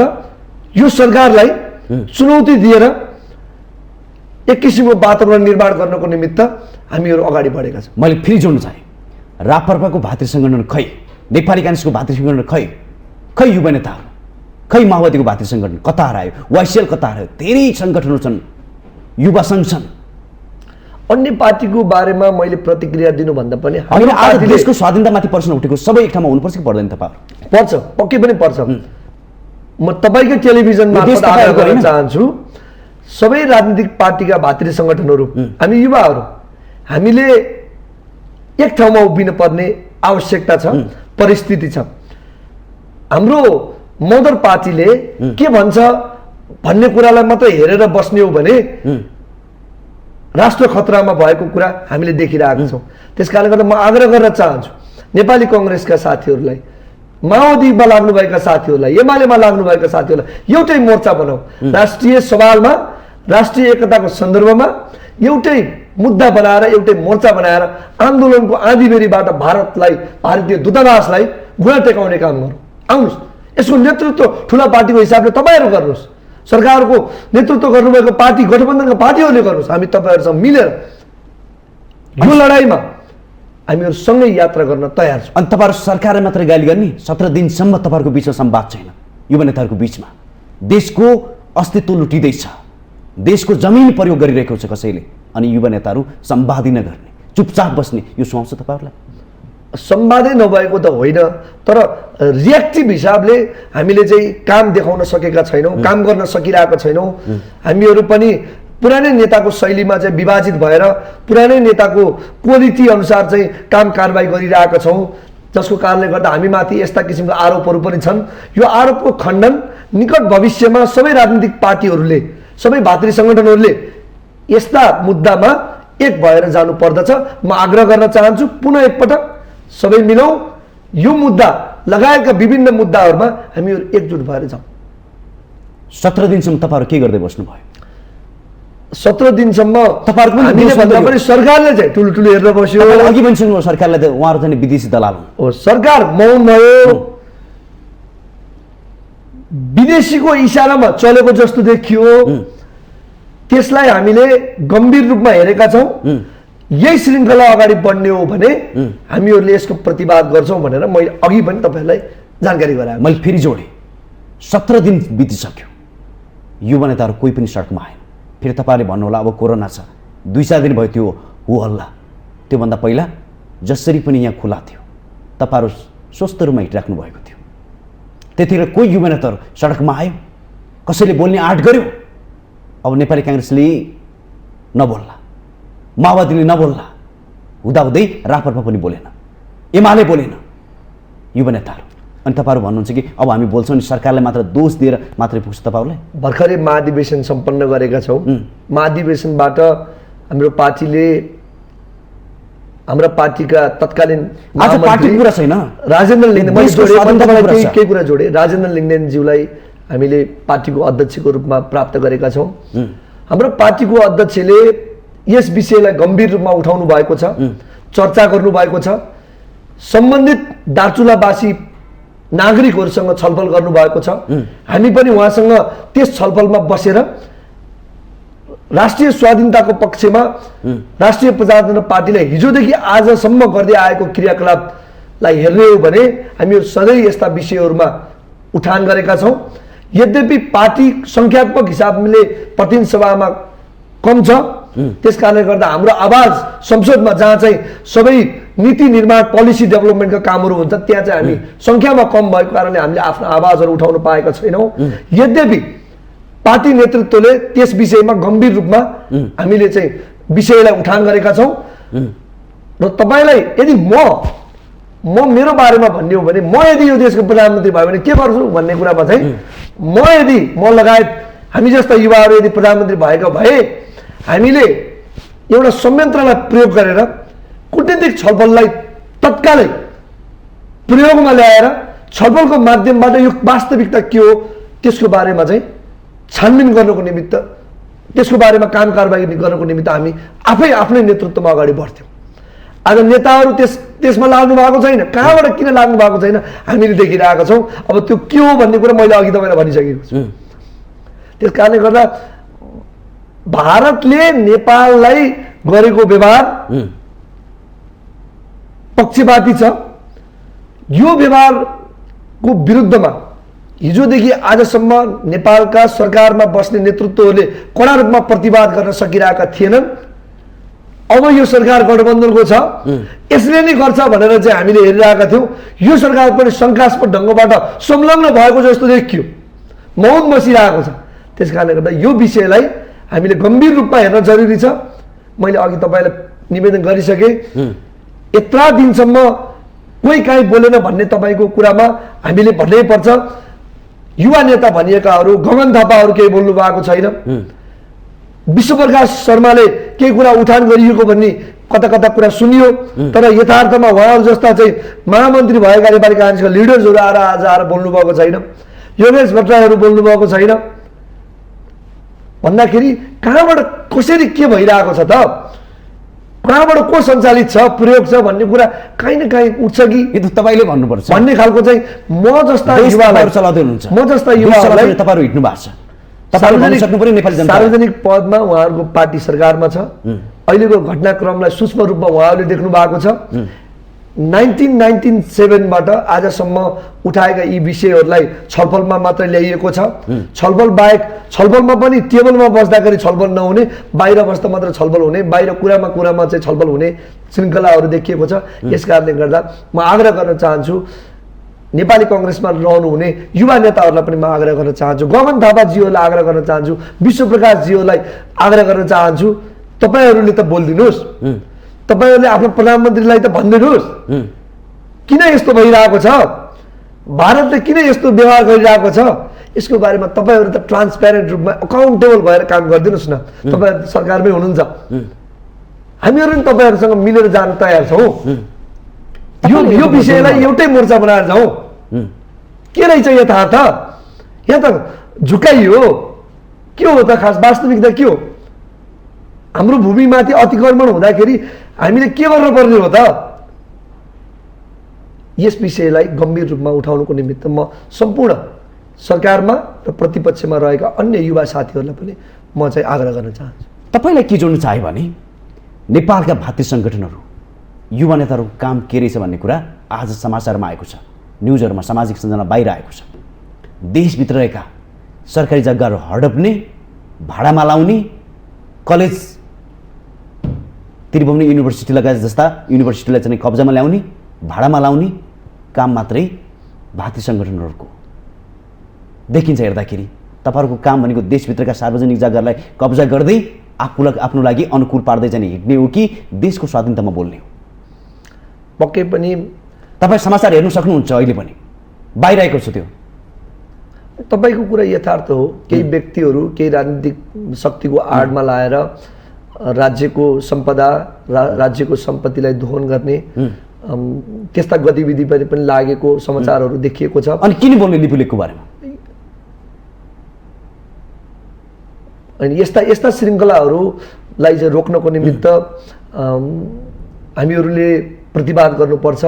यो सरकारलाई चुनौती दिएर एक किसिमको वातावरण निर्माण गर्नको निमित्त हामीहरू अगाडि बढेका छौँ। मैले फेरि जोड्न चाहेँ, राप्रपाको भातृ सङ्गठन खै, नेपाली काङ्ग्रेसको भातृ सङ्गठन खै युवा नेताहरू, खै माओवादीको भातृ सङ्गठन कता हरायो, वाइसिएल कता हरायो, धेरै सङ्गठनहरू छन्, युवा सङ्घ छन्। अन्य पार्टीको बारेमा मैले प्रतिक्रिया दिनुभन्दा पनि आज देशको स्वाधीनतामाथि प्रश्न उठेको सबै एक ठाउँमा हुनुपर्छ कि पर्दैन? तपाईँहरू पर्छ, पक्कै पनि पर्छ। म तपाईँकै टेलिभिजन मार्फत आग्रह गर्न चाहन्छु, सबै राजनीतिक पार्टीका भातृ सङ्गठनहरू, हामी युवाहरू, हामीले एक ठाउँमा उभिनु पर्ने आवश्यकता छ, परिस्थिति छ। हाम्रो मदर पार्टीले के भन्छ भन्ने कुरालाई मात्रै हेरेर बस्ने हो भने राष्ट्र खतरामा भएको कुरा हामीले देखिरहेका छौँ। त्यसकारणले गर्दा म आग्रह गर्न चाहन्छु नेपाली कङ्ग्रेसका साथीहरूलाई, माओवादीमा लाग्नुभएका साथीहरूलाई, एमालेमा लाग्नुभएका साथीहरूलाई एउटै मोर्चा बनाऊ, राष्ट्रिय सवालमा, राष्ट्रिय एकताको सन्दर्भमा एउटै मुद्दा बनाएर, एउटै मोर्चा बनाएर आन्दोलनको आँधीबेरीबाट भारतलाई, भारतीय दूतावासलाई घुँडा टेकाउने काम गरौँ। आउनुहोस्, यसको नेतृत्व ठुला पार्टीको हिसाबले तपाईँहरू गर्नुहोस्, सरकारको नेतृत्व गर्नुभएको पार्टी, गठबन्धनका पार्टीहरूले गर्नुहोस्। हामी तपाईँहरूसँग मिलेर यो लडाइँमा हामीहरू सँगै यात्रा गर्न तयार छौँ। अनि तपाईँहरू सरकारलाई मात्रै गाली गर्ने? 17 दिनसम्म तपाईँहरूको बिचमा संवाद छैन युवा नेताहरूको बिचमा। देशको अस्तित्व लुटिँदैछ, देशको जमिन प्रयोग गरिरहेको छ कसैले, अनि युवा नेताहरू संवादै नगर्ने, चुपचाप बस्ने, यो सुहाउँछ तपाईँहरूलाई? संवादै नभएको त होइन, तर रियाक्टिभ हिसाबले हामीले चाहिँ काम देखाउन सकेका छैनौँ, काम गर्न सकिरहेका छैनौँ। हामीहरू पनि पुरानै नेताको शैलीमा चाहिँ विभाजित भएर पुरानै नेताको क्वालिटी अनुसार चाहिँ काम कारबाही गरिरहेका छौँ, जसको कारणले गर्दा हामीमाथि यस्ता किसिमका आरोपहरू पनि छन्। यो आरोपको खण्डन निकट भविष्यमा सबै राजनीतिक पार्टीहरूले, सबै भातृ सङ्गठनहरूले यस्ता मुद्दामा एक भएर जानु पर्दछ। म आग्रह गर्न चाहन्छु, पुनः एकपटक सबै मिलौँ, यो मुद्दा लगायतका विभिन्न मुद्दाहरूमा हामीहरू एकजुट भएर जाउँ। 17 दिनसम्म तपाईँहरू के गर्दै बस्नुभयो? 17 दिनसम्म तपाईँहरूको पनि हामीले भन्दा पनि सरकारले चाहिँ ठुलो हेरेर बस्यो। अघि पनि सुन्नुभयो सरकारले त उहाँहरू चाहिँ विदेशी दलाल हुन्। हो, सरकार मौन भयो, विदेशीको इसारामा चलेको जस्तो देखियो। त्यसलाई हामीले गम्भीर रूपमा हेरेका छौँ। यही श्रृङ्खला अगाडि बढ्ने हो भने हामीहरूले यसको प्रतिवाद गर्छौँ भनेर मैले अघि पनि तपाईँहरूलाई जानकारी गराएँ। मैले फेरि जोडेँ, 17 दिन बितिसक्यो, युवा नेताहरू कोही पनि सडकमा आएन। फेरि तपाईँले भन्नुहोला अब कोरोना छ, 2-4 दिन भयो त्यो हो हल्ला। त्योभन्दा पहिला जसरी पनि यहाँ खुला थियो, तपाईँहरू स्वस्थ रूपमा हिँडिराख्नु भएको थियो। त्यतिखेर कोही युवा नेताहरू सडकमा आयो, कसैले बोल्ने आँट गर्यो। अब नेपाली काङ्ग्रेसले नबोल्ला, माओवादीले नबोल्ला, हुँदाहुँदै राप्रपा पनि बोलेन, एमाले बोलेन, युवा नेताहरू। अनि तपाईँहरू भन्नुहुन्छ कि अब हामी बोल्छौँ नि सरकारलाई मात्र दोष दिएर मात्रै पुग्छ तपाईँहरूलाई? भर्खरै महाधिवेशन सम्पन्न गरेका छौँ। महाधिवेशनबाट हाम्रो पार्टीले, हाम्रा पार्टीका तत्कालीन आज पार्टीको कुरा छैन, राजेन्द्र लिङ्गदेन, केही केही कुरा जोडे, राजेन्द्र लिङ्गदेनज्यूलाई हामीले पार्टीको अध्यक्षको रूपमा प्राप्त गरेका छौँ। हाम्रो पार्टीको अध्यक्षले यस विषयलाई गम्भीर रूपमा उठाउनु भएको छ, चर्चा गर्नुभएको छ। सम्बन्धित दार्चुलावासी नागरिकहरूसँग छलफल गर्नुभएको छ। हामी पनि उहाँसँग त्यस छलफलमा बसेर राष्ट्रिय स्वाधीनताको पक्षमा राष्ट्रिय प्रजातन्त्र पार्टीले हिजोदेखि आजसम्म गर्दै आएको क्रियाकलापलाई हेर्ने हो भने हामीहरू सधैँ यस्ता विषयहरूमा उठान गरेका छौँ। यद्यपि पार्टी सङ्ख्यात्मक हिसाबले प्रतिनिधि सभामा कम छ, त्यस कारणले गर्दा हाम्रो आवाज संसदमा, जहाँ चाहिँ सबै नीति निर्माण, पोलिसी डेभलपमेन्टका कामहरू हुन्छ, त्यहाँ चाहिँ हामी सङ्ख्यामा कम भएको कारणले हामीले आफ्नो आवाजहरू उठाउन पाएका छैनौँ। यद्यपि पार्टी नेतृत्वले त्यस विषयमा गम्भीर रूपमा हामीले चाहिँ विषयलाई उठान गरेका छौँ। र तपाईँलाई यदि म मेरो बारेमा भन्ने हो भने, म यदि यो देशको प्रधानमन्त्री भयो भने के गर्छु भन्ने कुरामा चाहिँ म लगायत हामी जस्ता युवाहरू यदि प्रधानमन्त्री भएका भए हामीले एउटा संयन्त्रलाई प्रयोग गरेर कूटनीतिक छलफललाई तत्कालै प्रयोगमा ल्याएर छलफलको माध्यमबाट यो वास्तविकता के हो त्यसको बारेमा चाहिँ छानबिन गर्नको निमित्त, त्यसको बारेमा काम कारबाही गर्नको निमित्त हामी आफ्नै नेतृत्वमा अगाडि बढ्थ्यौँ। आज नेताहरू त्यसमा लाग्नु भएको छैन, कहाँबाट किन लाग्नु भएको छैन हामीले देखिरहेका छौँ। अब त्यो के हो भन्ने कुरा मैले अघि तपाईँलाई भनिसकेको छु। त्यस कारणले गर्दा भारतले नेपाललाई गरेको व्यवहार पक्षपाती छ। यो व्यवहारको विरुद्धमा हिजोदेखि आजसम्म नेपालका सरकारमा बस्ने नेतृत्वहरूले कडा रूपमा प्रतिवाद गर्न सकिरहेका थिएनन्। अब यो सरकार गठबन्धनको छ, यसले नै गर्छ भनेर चाहिँ हामीले हेरिरहेका थियौँ। यो सरकार पनि शङ्कास्पद ढङ्गबाट संलग्न भएको जस्तो देखियो, मौन बसिरहेको छ। त्यस कारणले गर्दा यो विषयलाई हामीले गम्भीर रूपमा हेर्न जरुरी छ। मैले अघि तपाईँलाई निवेदन गरिसकेँ, यत्रा दिनसम्म कोही काहीँ बोलेन भन्ने तपाईँको कुरामा हामीले भन्नै पर्छ। युवा नेता भनिएकाहरू, गगन थापाहरू केही बोल्नु भएको छैन। विश्वप्रकाश शर्माले केही कुरा उठान गरिएको भन्ने कता कता कुरा सुनियो, तर यथार्थमा उहाँहरू जस्ता चाहिँ महामन्त्री भएका नेपाली काङ्ग्रेसका लिडर्सहरू आएर बोल्नु भएको छैन। योगेश भट्टराईहरू बोल्नु भएको छैन। भन्दाखेरि कहाँबाट कसरी के भइरहेको छ त, कहाँबाट को सञ्चालित छ, प्रयोग छ भन्ने कुरा काहीँ न काहीँ उठ्छ कि यो त तपाईँले भन्नुपर्छ भन्ने खालको चाहिँ म जस्ता युवालाई चलाउँदै हुनुहुन्छ, म जस्ता युवाहरूलाई तपाईँहरू हिँड्नु भएको छ, तपाईँहरू भन्न सक्नु पर्यो नेपाली जनता। सार्वजनिक पदमा उहाँहरूको पार्टी सरकारमा छ। अहिलेको घटनाक्रमलाई सूक्ष्म रूपमा उहाँहरूले देख्नु भएको छ। 1997बाट आजसम्म उठाएका यी विषयहरूलाई छलफलमा मात्र ल्याइएको छ। छलफल बाहेक छलफलमा पनि टेबलमा बस्दाखेरि छलफल नहुने, बाहिर बस्दा मात्र छलफल हुने, बाहिर कुरामा चाहिँ छलफल हुने श्रृङ्खलाहरू देखिएको छ। यस कारणले गर्दा म आग्रह गर्न चाहन्छु नेपाली कङ्ग्रेसमा रहनुहुने युवा नेताहरूलाई पनि म आग्रह गर्न चाहन्छु, गगन थापाजीहरूलाई आग्रह गर्न चाहन्छु, विश्वप्रकाशजीहरूलाई आग्रह गर्न चाहन्छु, तपाईँहरूले त बोलिदिनुहोस्, तपाईँहरूले आफ्नो प्रधानमन्त्रीलाई त भनिदिनुहोस् किन यस्तो भइरहेको छ, भारतले किन यस्तो व्यवहार गरिरहेको छ, यसको बारेमा तपाईँहरू त ट्रान्सप्यारेन्ट रूपमा अकाउन्टेबल भएर काम गरिदिनुहोस् न। तपाईँहरू सरकारमै हुनुहुन्छ, हामीहरू पनि तपाईँहरूसँग मिलेर जान तयार छौँ। यो विषयलाई एउटै मोर्चा बनाएर जाउँ। के रहेछ यथार्थ? यहाँ त झुकाइयो, के हो त खास वास्तविकता के हो? हाम्रो भूमिमाथि अतिक्रमण हुँदाखेरि हामीले के गर्नुपर्ने हो त? यस विषयलाई गम्भीर रूपमा उठाउनुको निमित्त म सम्पूर्ण सरकारमा र प्रतिपक्षमा रहेका अन्य युवा साथीहरूलाई पनि म चाहिँ आग्रह गर्न चाहन्छु। तपाईँलाई के जोड्न चाह्यो भने नेपालका भातृ सङ्गठनहरू, युवा नेताहरूको काम के रहेछ भन्ने कुरा आज समाचारमा आएको छ, न्युजहरूमा, सामाजिक सञ्जालमा बाहिर आएको छ। देशभित्र रहेका सरकारी जग्गाहरू हडप्ने, भाडामा लाउने, कलेज, त्रिभुवन युनिभर्सिटी लगायत जस्ता युनिभर्सिटीलाई चाहिँ कब्जामा ल्याउने, भाडामा लाउने काम मात्रै भातृ सङ्गठनहरूको देखिन्छ। हेर्दाखेरि तपाईँहरूको काम भनेको देशभित्रका सार्वजनिक जग्गाहरूलाई कब्जा गर्दै आफ्नो लागि अनुकूल पार्दै जाने हिँड्ने हो कि देशको स्वाधीनतामा बोल्ने हो? पक्कै पनि तपाईँ समाचार हेर्नु सक्नुहुन्छ, अहिले पनि बाहिर आएको छ त्यो। तपाईँको कुरा यथार्थ हो। केही व्यक्तिहरू केही राजनीतिक शक्तिको आडमा लाएर राज्यको सम्पदा, राज्यको सम्पत्तिलाई दोहन गर्ने त्यस्ता गतिविधि पनि लागेको समाचारहरू देखिएको छ। अनि किन बोल्ने लिपुलेखको बारेमा? अनि यस्ता श्रृङ्खलाहरूलाई चाहिँ रोक्नको निमित्त हामीहरूले प्रतिवाद गर्नुपर्छ।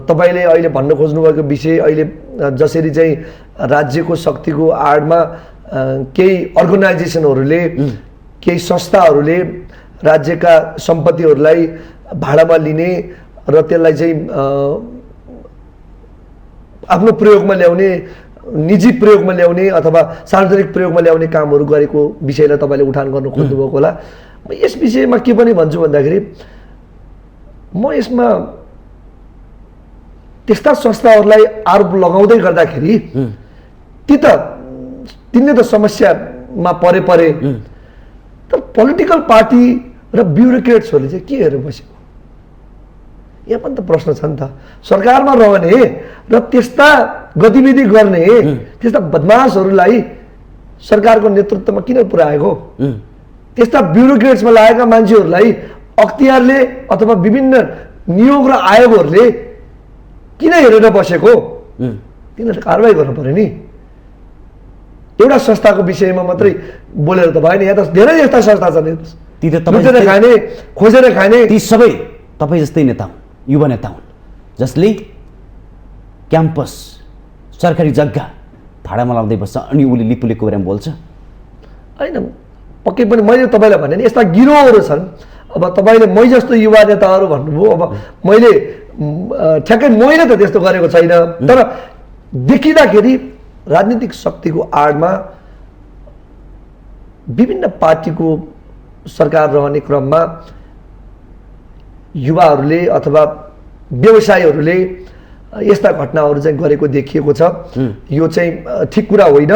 तपाईँले अहिले भन्न खोज्नुभएको विषय, अहिले जसरी चाहिँ राज्यको शक्तिको आडमा केही अर्गनाइजेसनहरूले, केही संस्थाहरूले राज्यका सम्पत्तिहरूलाई भाडामा लिने र त्यसलाई चाहिँ आफ्नो प्रयोगमा ल्याउने, निजी प्रयोगमा ल्याउने अथवा सार्वजनिक प्रयोगमा ल्याउने कामहरू गरेको विषयलाई तपाईँले उठान गर्न खोज्नुभएको होला। म यस विषयमा के पनि भन्छु भन्दाखेरि, म यसमा त्यस्ता संस्थाहरूलाई आरोप लगाउँदै गर्दाखेरि तिनले त समस्यामा परे, तर पोलिटिकल पार्टी र ब्युरोक्रेट्सहरूले चाहिँ के हेरेर बसेको? यहाँ पनि त प्रश्न छ नि त। सरकारमा रहने र त्यस्ता गतिविधि गर्ने त्यस्ता बदमासहरूलाई सरकारको नेतृत्वमा किन पुर्याएको? त्यस्ता ब्युरोक्रेट्समा लागेका मान्छेहरूलाई अख्तियारले अथवा विभिन्न नियोग र आयोगहरूले किन हेरेर बसेको? तिनीहरूले कारवाही गर्नु पर्यो नि। एउटा संस्थाको विषयमा मात्रै बोलेर त भएन। यहाँ त धेरै यस्ता संस्था छन्, ती त लुटेर खाने, खोजेर खाने। ती सबै तपाईँ जस्तै नेता हुन्, युवा नेता हुन्, जसले क्याम्पस, सरकारी जग्गा भाडामा लाउँदै बस्छ, अनि उसले लिपुलेखको बारेमा बोल्छ। होइन, पक्कै पनि मैले तपाईँलाई भने नि यस्ता गिरोहहरू छन्। अब तपाईँले मै जस्तो युवा नेताहरू भन्नुभयो, अब मैले ठ्याक्कै मैले त त्यस्तो गरेको छैन, तर देखिँदाखेरि राजनीतिक शक्तिको आडमा विभिन्न पार्टीको सरकार रहने क्रममा युवाहरूले अथवा व्यवसायीहरूले यस्ता घटनाहरू चाहिँ गरेको देखिएको छ। यो चाहिँ ठिक कुरा होइन।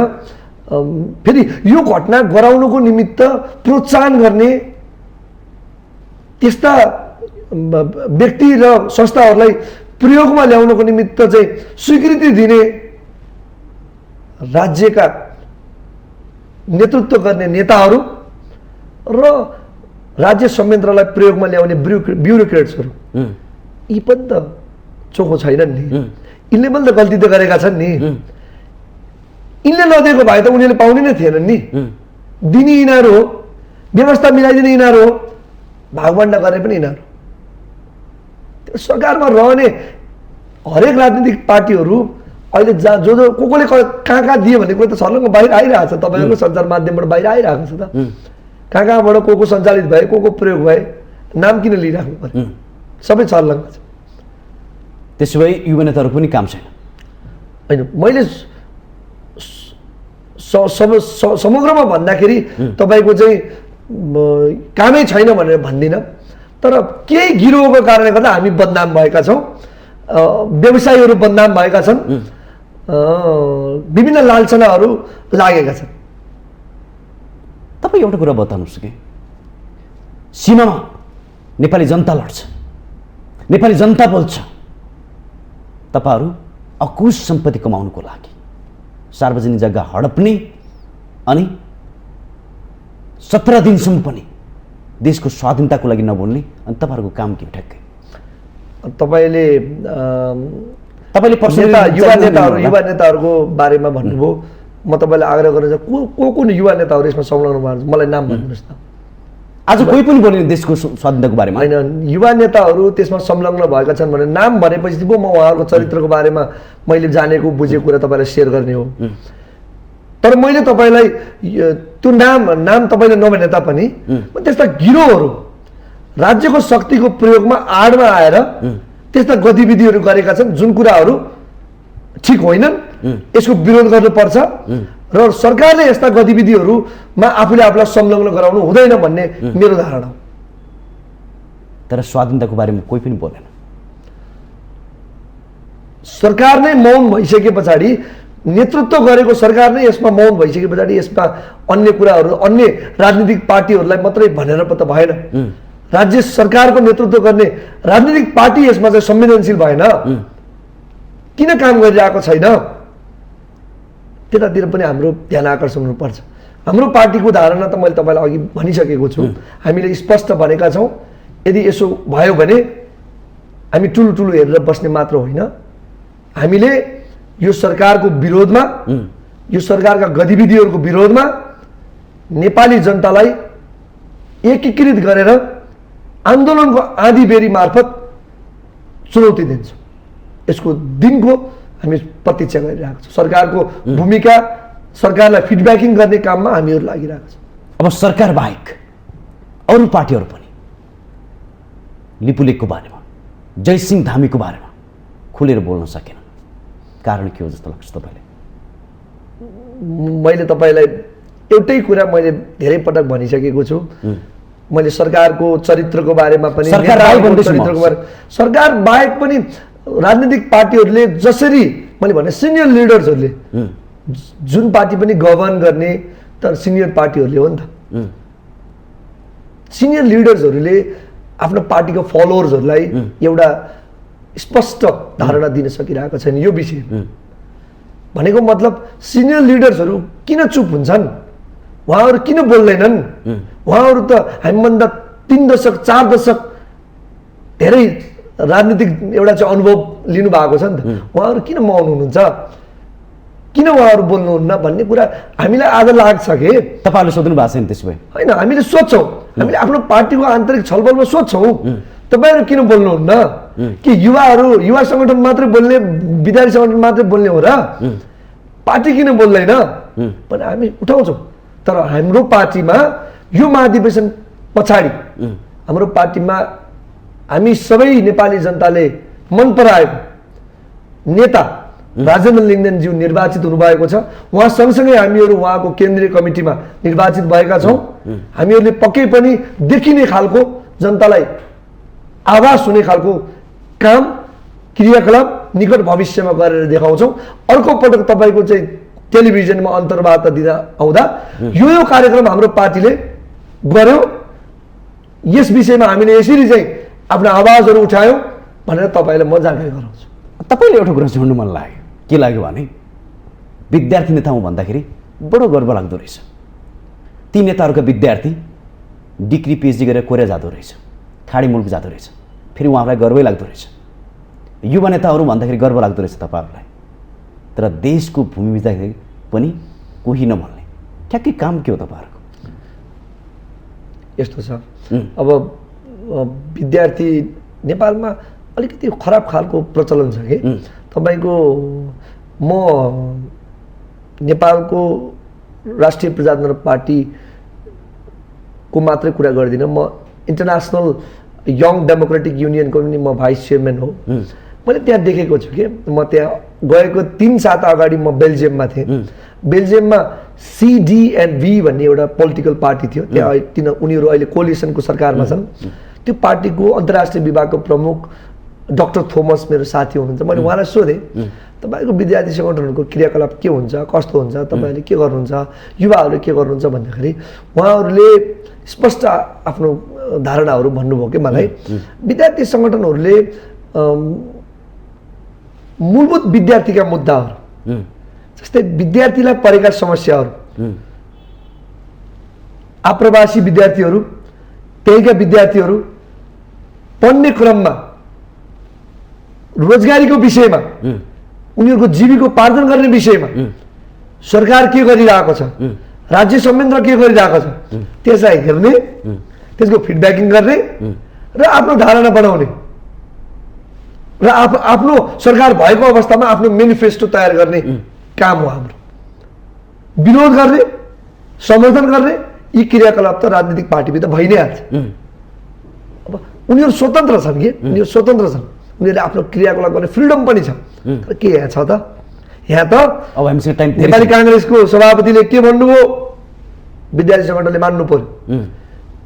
फेरि यो घटना गराउनुको निमित्त प्रोत्साहन गर्ने त्यस्ता व्यक्ति र संस्थाहरूलाई प्रयोगमा ल्याउनको निमित्त चाहिँ स्वीकृति दिने राज्यका नेतृत्व गर्ने नेताहरू र राज्य संयन्त्रलाई प्रयोगमा ल्याउने ब्युरोक्रेट्सहरू, यी पनि त चोखो छैनन् नि। यिनले पनि त गल्ती त गरेका छन् नि। यिनले नदिएको भए त उनीहरूले पाउने नै थिएनन् नि। दिने यिनीहरू हो, व्यवस्था मिलाइदिने यिनीहरू हो, भागभण्डा गर्ने पनि यिनीहरू। सरकारमा रहने हरेक राजनीतिक पार्टीहरू अहिले जो कोले कहाँ दिए भन्ने कुरा त छर्लङ्ग बाहिर आइरहेको छ। तपाईँहरूको सञ्चार माध्यमबाट बाहिर आइरहेको छ त। कहाँबाट को सञ्चालित भए, को प्रयोग भए, नाम किन लिइराख्नु पर्यो? सबै छर्लङ्ग छ। त्यसो भए युवा नेताहरूको पनि काम छैन। होइन, मैले समग्रमा भन्दाखेरि तपाईँको चाहिँ कामै छैन भनेर भन्दिनँ, तर केही गिरोहको कारणले गर्दा हामी बदनाम भएका छौँ, व्यवसायीहरू बदनाम भएका छन्, विभिन्न लालचनाहरू लागेका छन्। तपाईँ एउटा कुरा बताउनुहोस् कि सीमामा नेपाली जनता लड्छ, नेपाली जनता बोल्छ, तपाईँहरू अकुश सम्पत्ति कमाउनुको लागि सार्वजनिक जग्गा हडप्ने अनि 17 दिनसम्म पनि देशको स्वाधीनताको लागि नबोल्ने, अनि तपाईँहरूको काम के हो ठ्याक्कै? तपाईँले युवा नेताहरूको बारेमा भन्नुभयो, म तपाईँलाई आग्रह गर्न चाहन्छु कुन युवा नेताहरू यसमा संलग्न भएको मलाई नाम भन्नुहोस् न। आज कोही पनि बोल्ने देशको स्वाधीनताको बारेमा होइन, युवा नेताहरू त्यसमा संलग्न भएका छन् भने नाम भनेपछि पो म उहाँहरूको चरित्रको बारेमा मैले जानेको बुझेको कुरा तपाईँलाई सेयर गर्ने हो। तर मैले तपाईँलाई त्यो नाम तपाईँले नभने तापनि त्यस्ता गिरोहहरू राज्यको शक्तिको प्रयोगमा आडमा आएर त्यस्ता गतिविधिहरू गरेका छन् जुन कुराहरू ठिक होइनन्, यसको विरोध गर्नुपर्छ र सरकारले यस्ता गतिविधिहरूमा आफूले आफूलाई संलग्न गराउनु हुँदैन भन्ने मेरो धारणा हो। तर स्वाधीनताको बारेमा कोही पनि बोलेन। सरकार नै मौन भइसके पछाडि, नेतृत्व गरेको सरकार नै यसमा मौन भइसके पछाडि यसमा अन्य कुराहरू अन्य राजनीतिक पार्टीहरूलाई मात्रै भनेर त भएन। राज्य सरकारको नेतृत्व गर्ने राजनीतिक पार्टी यसमा चाहिँ संवेदनशील भएन, किन काम गरिरहेको छैन, त्यतातिर पनि हाम्रो ध्यान आकर्षण हुनुपर्छ। हाम्रो पार्टीको धारणा त मैले तपाईँलाई अघि भनिसकेको छु, हामीले स्पष्ट भनेका छौँ, यदि यसो भयो भने हामी ठुलो हेरेर बस्ने मात्र होइन, हामीले यो सरकारको विरोधमा, यो सरकारका गतिविधिहरूको विरोधमा नेपाली जनतालाई एकीकृत गरेर आन्दोलनको आँधी बेरी मार्फत चुनौती दिन्छौँ। यसको दिनको हामी प्रतीक्षा गरिरहेको छौँ। सरकारको भूमिका, सरकारलाई फिडब्याकिङ गर्ने काममा हामीहरू लागिरहेका छौँ। अब सरकार बाहेक अरू पार्टीहरू पनि लिपुलेखको बारेमा, जयसिंह धामीको बारेमा खुलेर बोल्न सकेन, कारण के हो जस्तो लाग्छ तपाईँले? मैले तपाईँलाई एउटै कुरा मैले धेरै पटक भनिसकेको छु, मैले सरकारको चरित्रको बारेमा पनि, सरकार बाहेक पनि राजनीतिक पार्टीहरूले जसरी मैले भने सिनियर लिडर्सहरूले जुन पार्टी पनि गभर्न गर्ने तर सिनियर पार्टीहरूले हो नि त, सिनियर लिडर्सहरूले आफ्नो पार्टीको फलोवर्सहरूलाई एउटा स्पष्ट धारणा दिन सकिरहेको छैन यो विषय। भनेको मतलब सिनियर लिडर्सहरू किन चुप हुन्छन्, उहाँहरू किन बोल्दैनन्? उहाँहरू त हामीभन्दा 3 दशक 4 दशक धेरै राजनीतिक एउटा चाहिँ अनुभव लिनु भएको छ नि त, उहाँहरू किन मौन हुनुहुन्छ, किन उहाँहरू बोल्नुहुन्न भन्ने कुरा हामीलाई आज लाग्छ कि तपाईँहरूले सोध्नु भएको छैन? त्यसो भए होइन, हामीले सोध्छौँ, हामीले आफ्नो पार्टीको आन्तरिक छलफलमा सोध्छौँ तपाईँहरू किन बोल्नुहुन्न, कि युवा सङ्गठन मात्रै बोल्ने, विद्यार्थी सङ्गठन मात्रै बोल्ने हो र, पार्टी किन बोल्दैन भने हामी उठाउँछौँ। तर हाम्रो पार्टीमा यो महाधिवेशन पछाडि हाम्रो पार्टीमा हामी सबै नेपाली जनताले मन पराएको नेता राजेन्द्र लिङ्गदेनज्यू निर्वाचित हुनुभएको छ। उहाँ सँगसँगै हामीहरू उहाँको केन्द्रीय कमिटीमा निर्वाचित भएका छौँ। हामीहरूले पक्कै पनि देखिने खालको, जनतालाई आभास हुने खालको काम, क्रियाकलाप निकट भविष्यमा गरेर देखाउँछौँ। अर्को पटक तपाईँको चाहिँ टेलिभिजनमा अन्तर्वार्ता दिँदा आउँदा यो कार्यक्रम हाम्रो पार्टीले गर्यो, यस विषयमा हामीले यसरी चाहिँ आफ्नो आवाजहरू उठायौँ भनेर तपाईँलाई म जानकारी गराउँछु। तपाईँले एउटा कुरा जोड्नु मन लाग्यो, के लाग्यो भने विद्यार्थी नेता हुँ भन्दाखेरि बडो गर्व लाग्दो रहेछ। ती नेताहरूका विद्यार्थी डिग्री पिएचडी गरेर कोरिया जाँदो रहेछ, खाडी मुलुक जाँदो रहेछ, फेरि उहाँलाई गर्वै लाग्दो रहेछ। युवा नेताहरू भन्दाखेरि गर्व लाग्दो रहेछ तपाईँहरूलाई, तर देशको भूमि बित्दाखेरि पनि कोही नभन्ने ठ्याक्कै काम के हो तपाईँहरूको? यस्तो छ, अब विद्यार्थी नेपालमा अलिकति खराब खालको प्रचलन छ कि तपाईँको, म नेपालको राष्ट्रिय प्रजातन्त्र पार्टीको मात्रै कुरा गर्दिनँ, म इन्टरनेसनल यङ डेमोक्रेटिक युनियनको पनि म भाइस चेयरम्यान हो। मैले त्यहाँ देखेको छु कि म त्यहाँ गएको 3 साता अगाडि म बेल्जियममा थिएँ। बेल्जियममा CDV भन्ने एउटा पोलिटिकल पार्टी थियो त्यहाँ। उनीहरू अहिले कोलिसनको सरकारमा छन्। त्यो पार्टीको अन्तर्राष्ट्रिय विभागको प्रमुख डाक्टर थोमस मेरो साथी हुनुहुन्छ। मैले उहाँलाई सोधेँ तपाईँको विद्यार्थी सङ्गठनहरूको क्रियाकलाप के हुन्छ, कस्तो हुन्छ, तपाईँहरूले के गर्नुहुन्छ, युवाहरूले के गर्नुहुन्छ भन्दाखेरि उहाँहरूले स्पष्ट आफ्नो धारणाहरू भन्नुभयो कि मलाई विद्यार्थी सङ्गठनहरूले मूलभूत विद्यार्थीका मुद्दाहरू जस्तै विद्यार्थीलाई परेका समस्याहरू, आप्रवासी विद्यार्थीहरू, त्यहीका विद्यार्थीहरू पढ्ने क्रममा रोजगारीको विषयमा, उनीहरूको जीविकोपार्जन गर्ने विषयमा सरकार के गरिरहेको छ, राज्य संयन्त्र के गरिरहेको छ, त्यसलाई हेर्ने, त्यसको फिडब्याकिङ गर्ने र आफ्नो धारणा बनाउने र आफ्नो सरकार भएको अवस्थामा आफ्नो मेनिफेस्टो तयार गर्ने काम हो हाम्रो। विरोध गर्ने, समर्थन गर्ने यी क्रियाकलाप त राजनीतिक पार्टीभित्र भइ नै हाल्छ। अब उनीहरू स्वतन्त्र छन् कि उनीहरू स्वतन्त्र छन्, उनीहरूले आफ्नो क्रियाकलाप गर्ने फ्रिडम पनि छ। तर के यहाँ छ त, यहाँ त अब हामीसँग टाइम नेपाली काङ्ग्रेसको सभापतिले के भन्नुभयो, विद्यार्थी सङ्गठनले मान्नु पर्यो।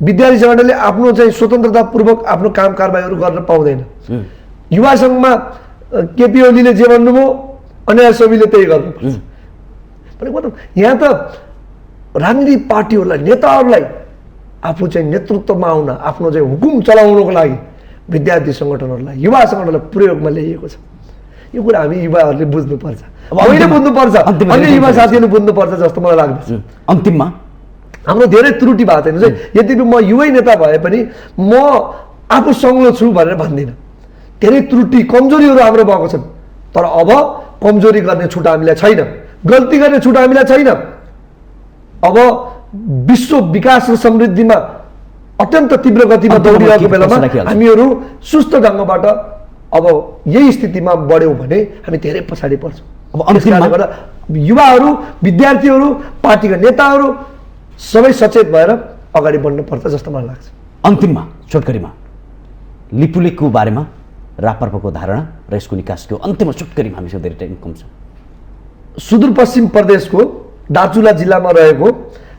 विद्यार्थी सङ्गठनले आफ्नो चाहिँ स्वतन्त्रतापूर्वक आफ्नो काम कारबाहीहरू गर्न पाउँदैन। युवा सङ्घमा केपी ओलीले जे भन्नुभयो अन्य सबैले त्यही गर्नुपर्छ। मतलब यहाँ त राजनीतिक पार्टीहरूलाई, नेताहरूलाई आफू चाहिँ नेतृत्वमा आउन, आफ्नो चाहिँ हुकुम चलाउनको लागि विद्यार्थी सङ्गठनहरूलाई, युवा सङ्गठनलाई प्रयोगमा ल्याइएको छ। यो कुरा हामी युवाहरूले बुझ्नुपर्छ, मैले बुझ्नुपर्छ, अन्य युवा साथीहरूले बुझ्नुपर्छ जस्तो मलाई लाग्दछ। अन्तिममा हाम्रो धेरै त्रुटि भएको छैन चाहिँ। यद्यपि म युवै नेता भए पनि म आफू सङ्लो छु भनेर भन्दिनँ। धेरै त्रुटि, कमजोरीहरू हाम्रो भएको छन्। तर अब कमजोरी गर्ने छुट हामीलाई छैन, गल्ती गर्ने छुट हामीलाई छैन। अब विश्व विकास र समृद्धिमा अत्यन्त तीव्र गतिमा दौडिरहेको बेलामा हामीहरू सुस्त ढङ्गबाट अब यही स्थितिमा बढ्यौँ भने हामी धेरै पछाडि पर्छौँ। अब अन्तिममा युवाहरू, विद्यार्थीहरू, पार्टीका नेताहरू सबै सचेत भएर अगाडि बढ्नुपर्छ जस्तो मलाई लाग्छ। अन्तिममा छोटकरीमा लिपुलेखको बारेमा राप्रपाको धारणा र यसको निकासको अन्तिममा छोटकरीमा हामीसँग धेरै टाइम कम छ। सुदूरपश्चिम प्रदेशको दार्चुला जिल्लामा रहेको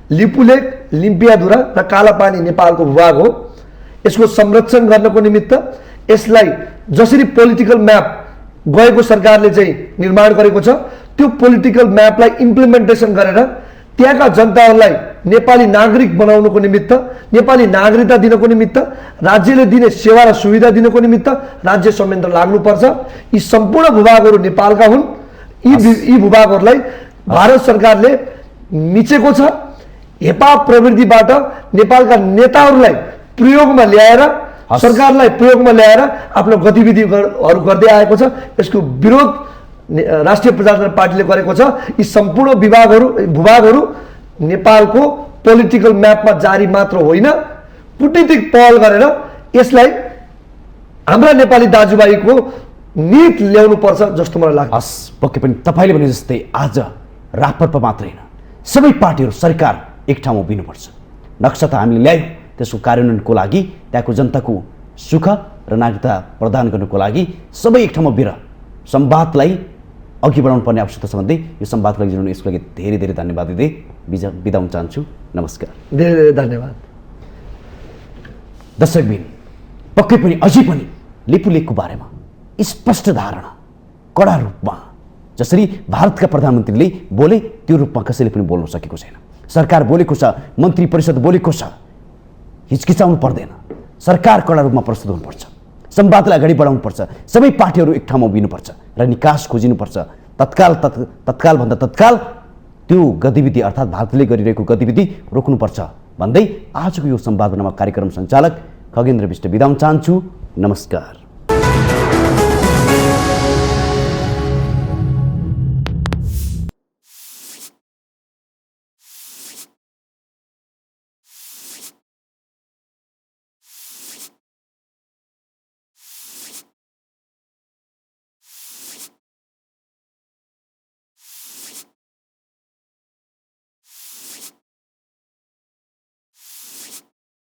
लिपुलेख, लिम्पियाधुरा र कालापानी नेपालको भूभाग हो। यसको संरक्षण गर्नको निमित्त यसलाई जसरी पोलिटिकल म्याप गएको सरकारले चाहिँ निर्माण गरेको छ, त्यो पोलिटिकल म्यापलाई इम्प्लिमेन्टेसन गरेर त्यहाँका जनताहरूलाई नेपाली नागरिक बनाउनको निमित्त, नेपाली नागरिकता दिनको निमित्त, राज्यले दिने सेवा र सुविधा दिनको निमित्त राज्य संयन्त्र लाग्नुपर्छ। यी सम्पूर्ण भूभागहरू नेपालका हुन्। यी भूभागहरूलाई भारत सरकारले मिचेको छ। हेपा प्रवृत्तिबाट नेपालका नेताहरूलाई प्रयोगमा ल्याएर, सरकारलाई प्रयोगमा ल्याएर आफ्नो गतिविधिहरू गर्दै आएको छ। यसको विरोध राष्ट्रिय प्रजातन्त्र पार्टीले गरेको छ। यी सम्पूर्ण भूभागहरू नेपालको पोलिटिकल म्यापमा जारी मात्र होइन, कूटनीतिक पहल गरेर यसलाई हाम्रा नेपाली दाजुभाइको नीत ल्याउनुपर्छ जस्तो मलाई लाग्छ। हस्, पक्कै पनि तपाईँले भने जस्तै आज राप्रपा मात्र होइन, सबै पार्टीहरू, सरकार एक ठाउँमा उभिनुपर्छ। नक्सा त हामीले ल्यायौँ, त्यसको कार्यान्वयनको लागि, त्यहाँको जनताको सुख र नागरिकता प्रदान गर्नको लागि सबै एक ठाउँमा उभिएर संवादलाई अघि बढाउनु पर्ने आवश्यकता छ भन्दै यो संवादको लागि जुन यसको लागि धेरै धेरै धन्यवाद दिँदै बिदा हुन चाहन्छु। नमस्कार। धेरै धेरै धन्यवाद। दर्शकबिन, पक्कै पनि अझै पनि लिपुलेखको बारेमा स्पष्ट धारणा कडा रूपमा जसरी भारतका प्रधानमन्त्रीले बोले त्यो रूपमा कसैले पनि बोल्न सकेको छैन। सरकार बोलेको छ, मन्त्री परिषद बोलेको छ, हिचकिचाउनु पर्दैन। सरकार कडा रूपमा प्रस्तुत हुनुपर्छ, संवादलाई अगाडि बढाउनुपर्छ, सबै पार्टीहरू एक ठाउँमा उभिनुपर्छ र निकास खोजिनुपर्छ। तत्कालभन्दा तत्काल त्यो गतिविधि अर्थात् भारतले गरिरहेको गतिविधि रोक्नुपर्छ भन्दै आजको यो संवाद नामक कार्यक्रम सञ्चालक खगेन्द्र विष्ट बिदा हुन चाहन्छु। नमस्कार।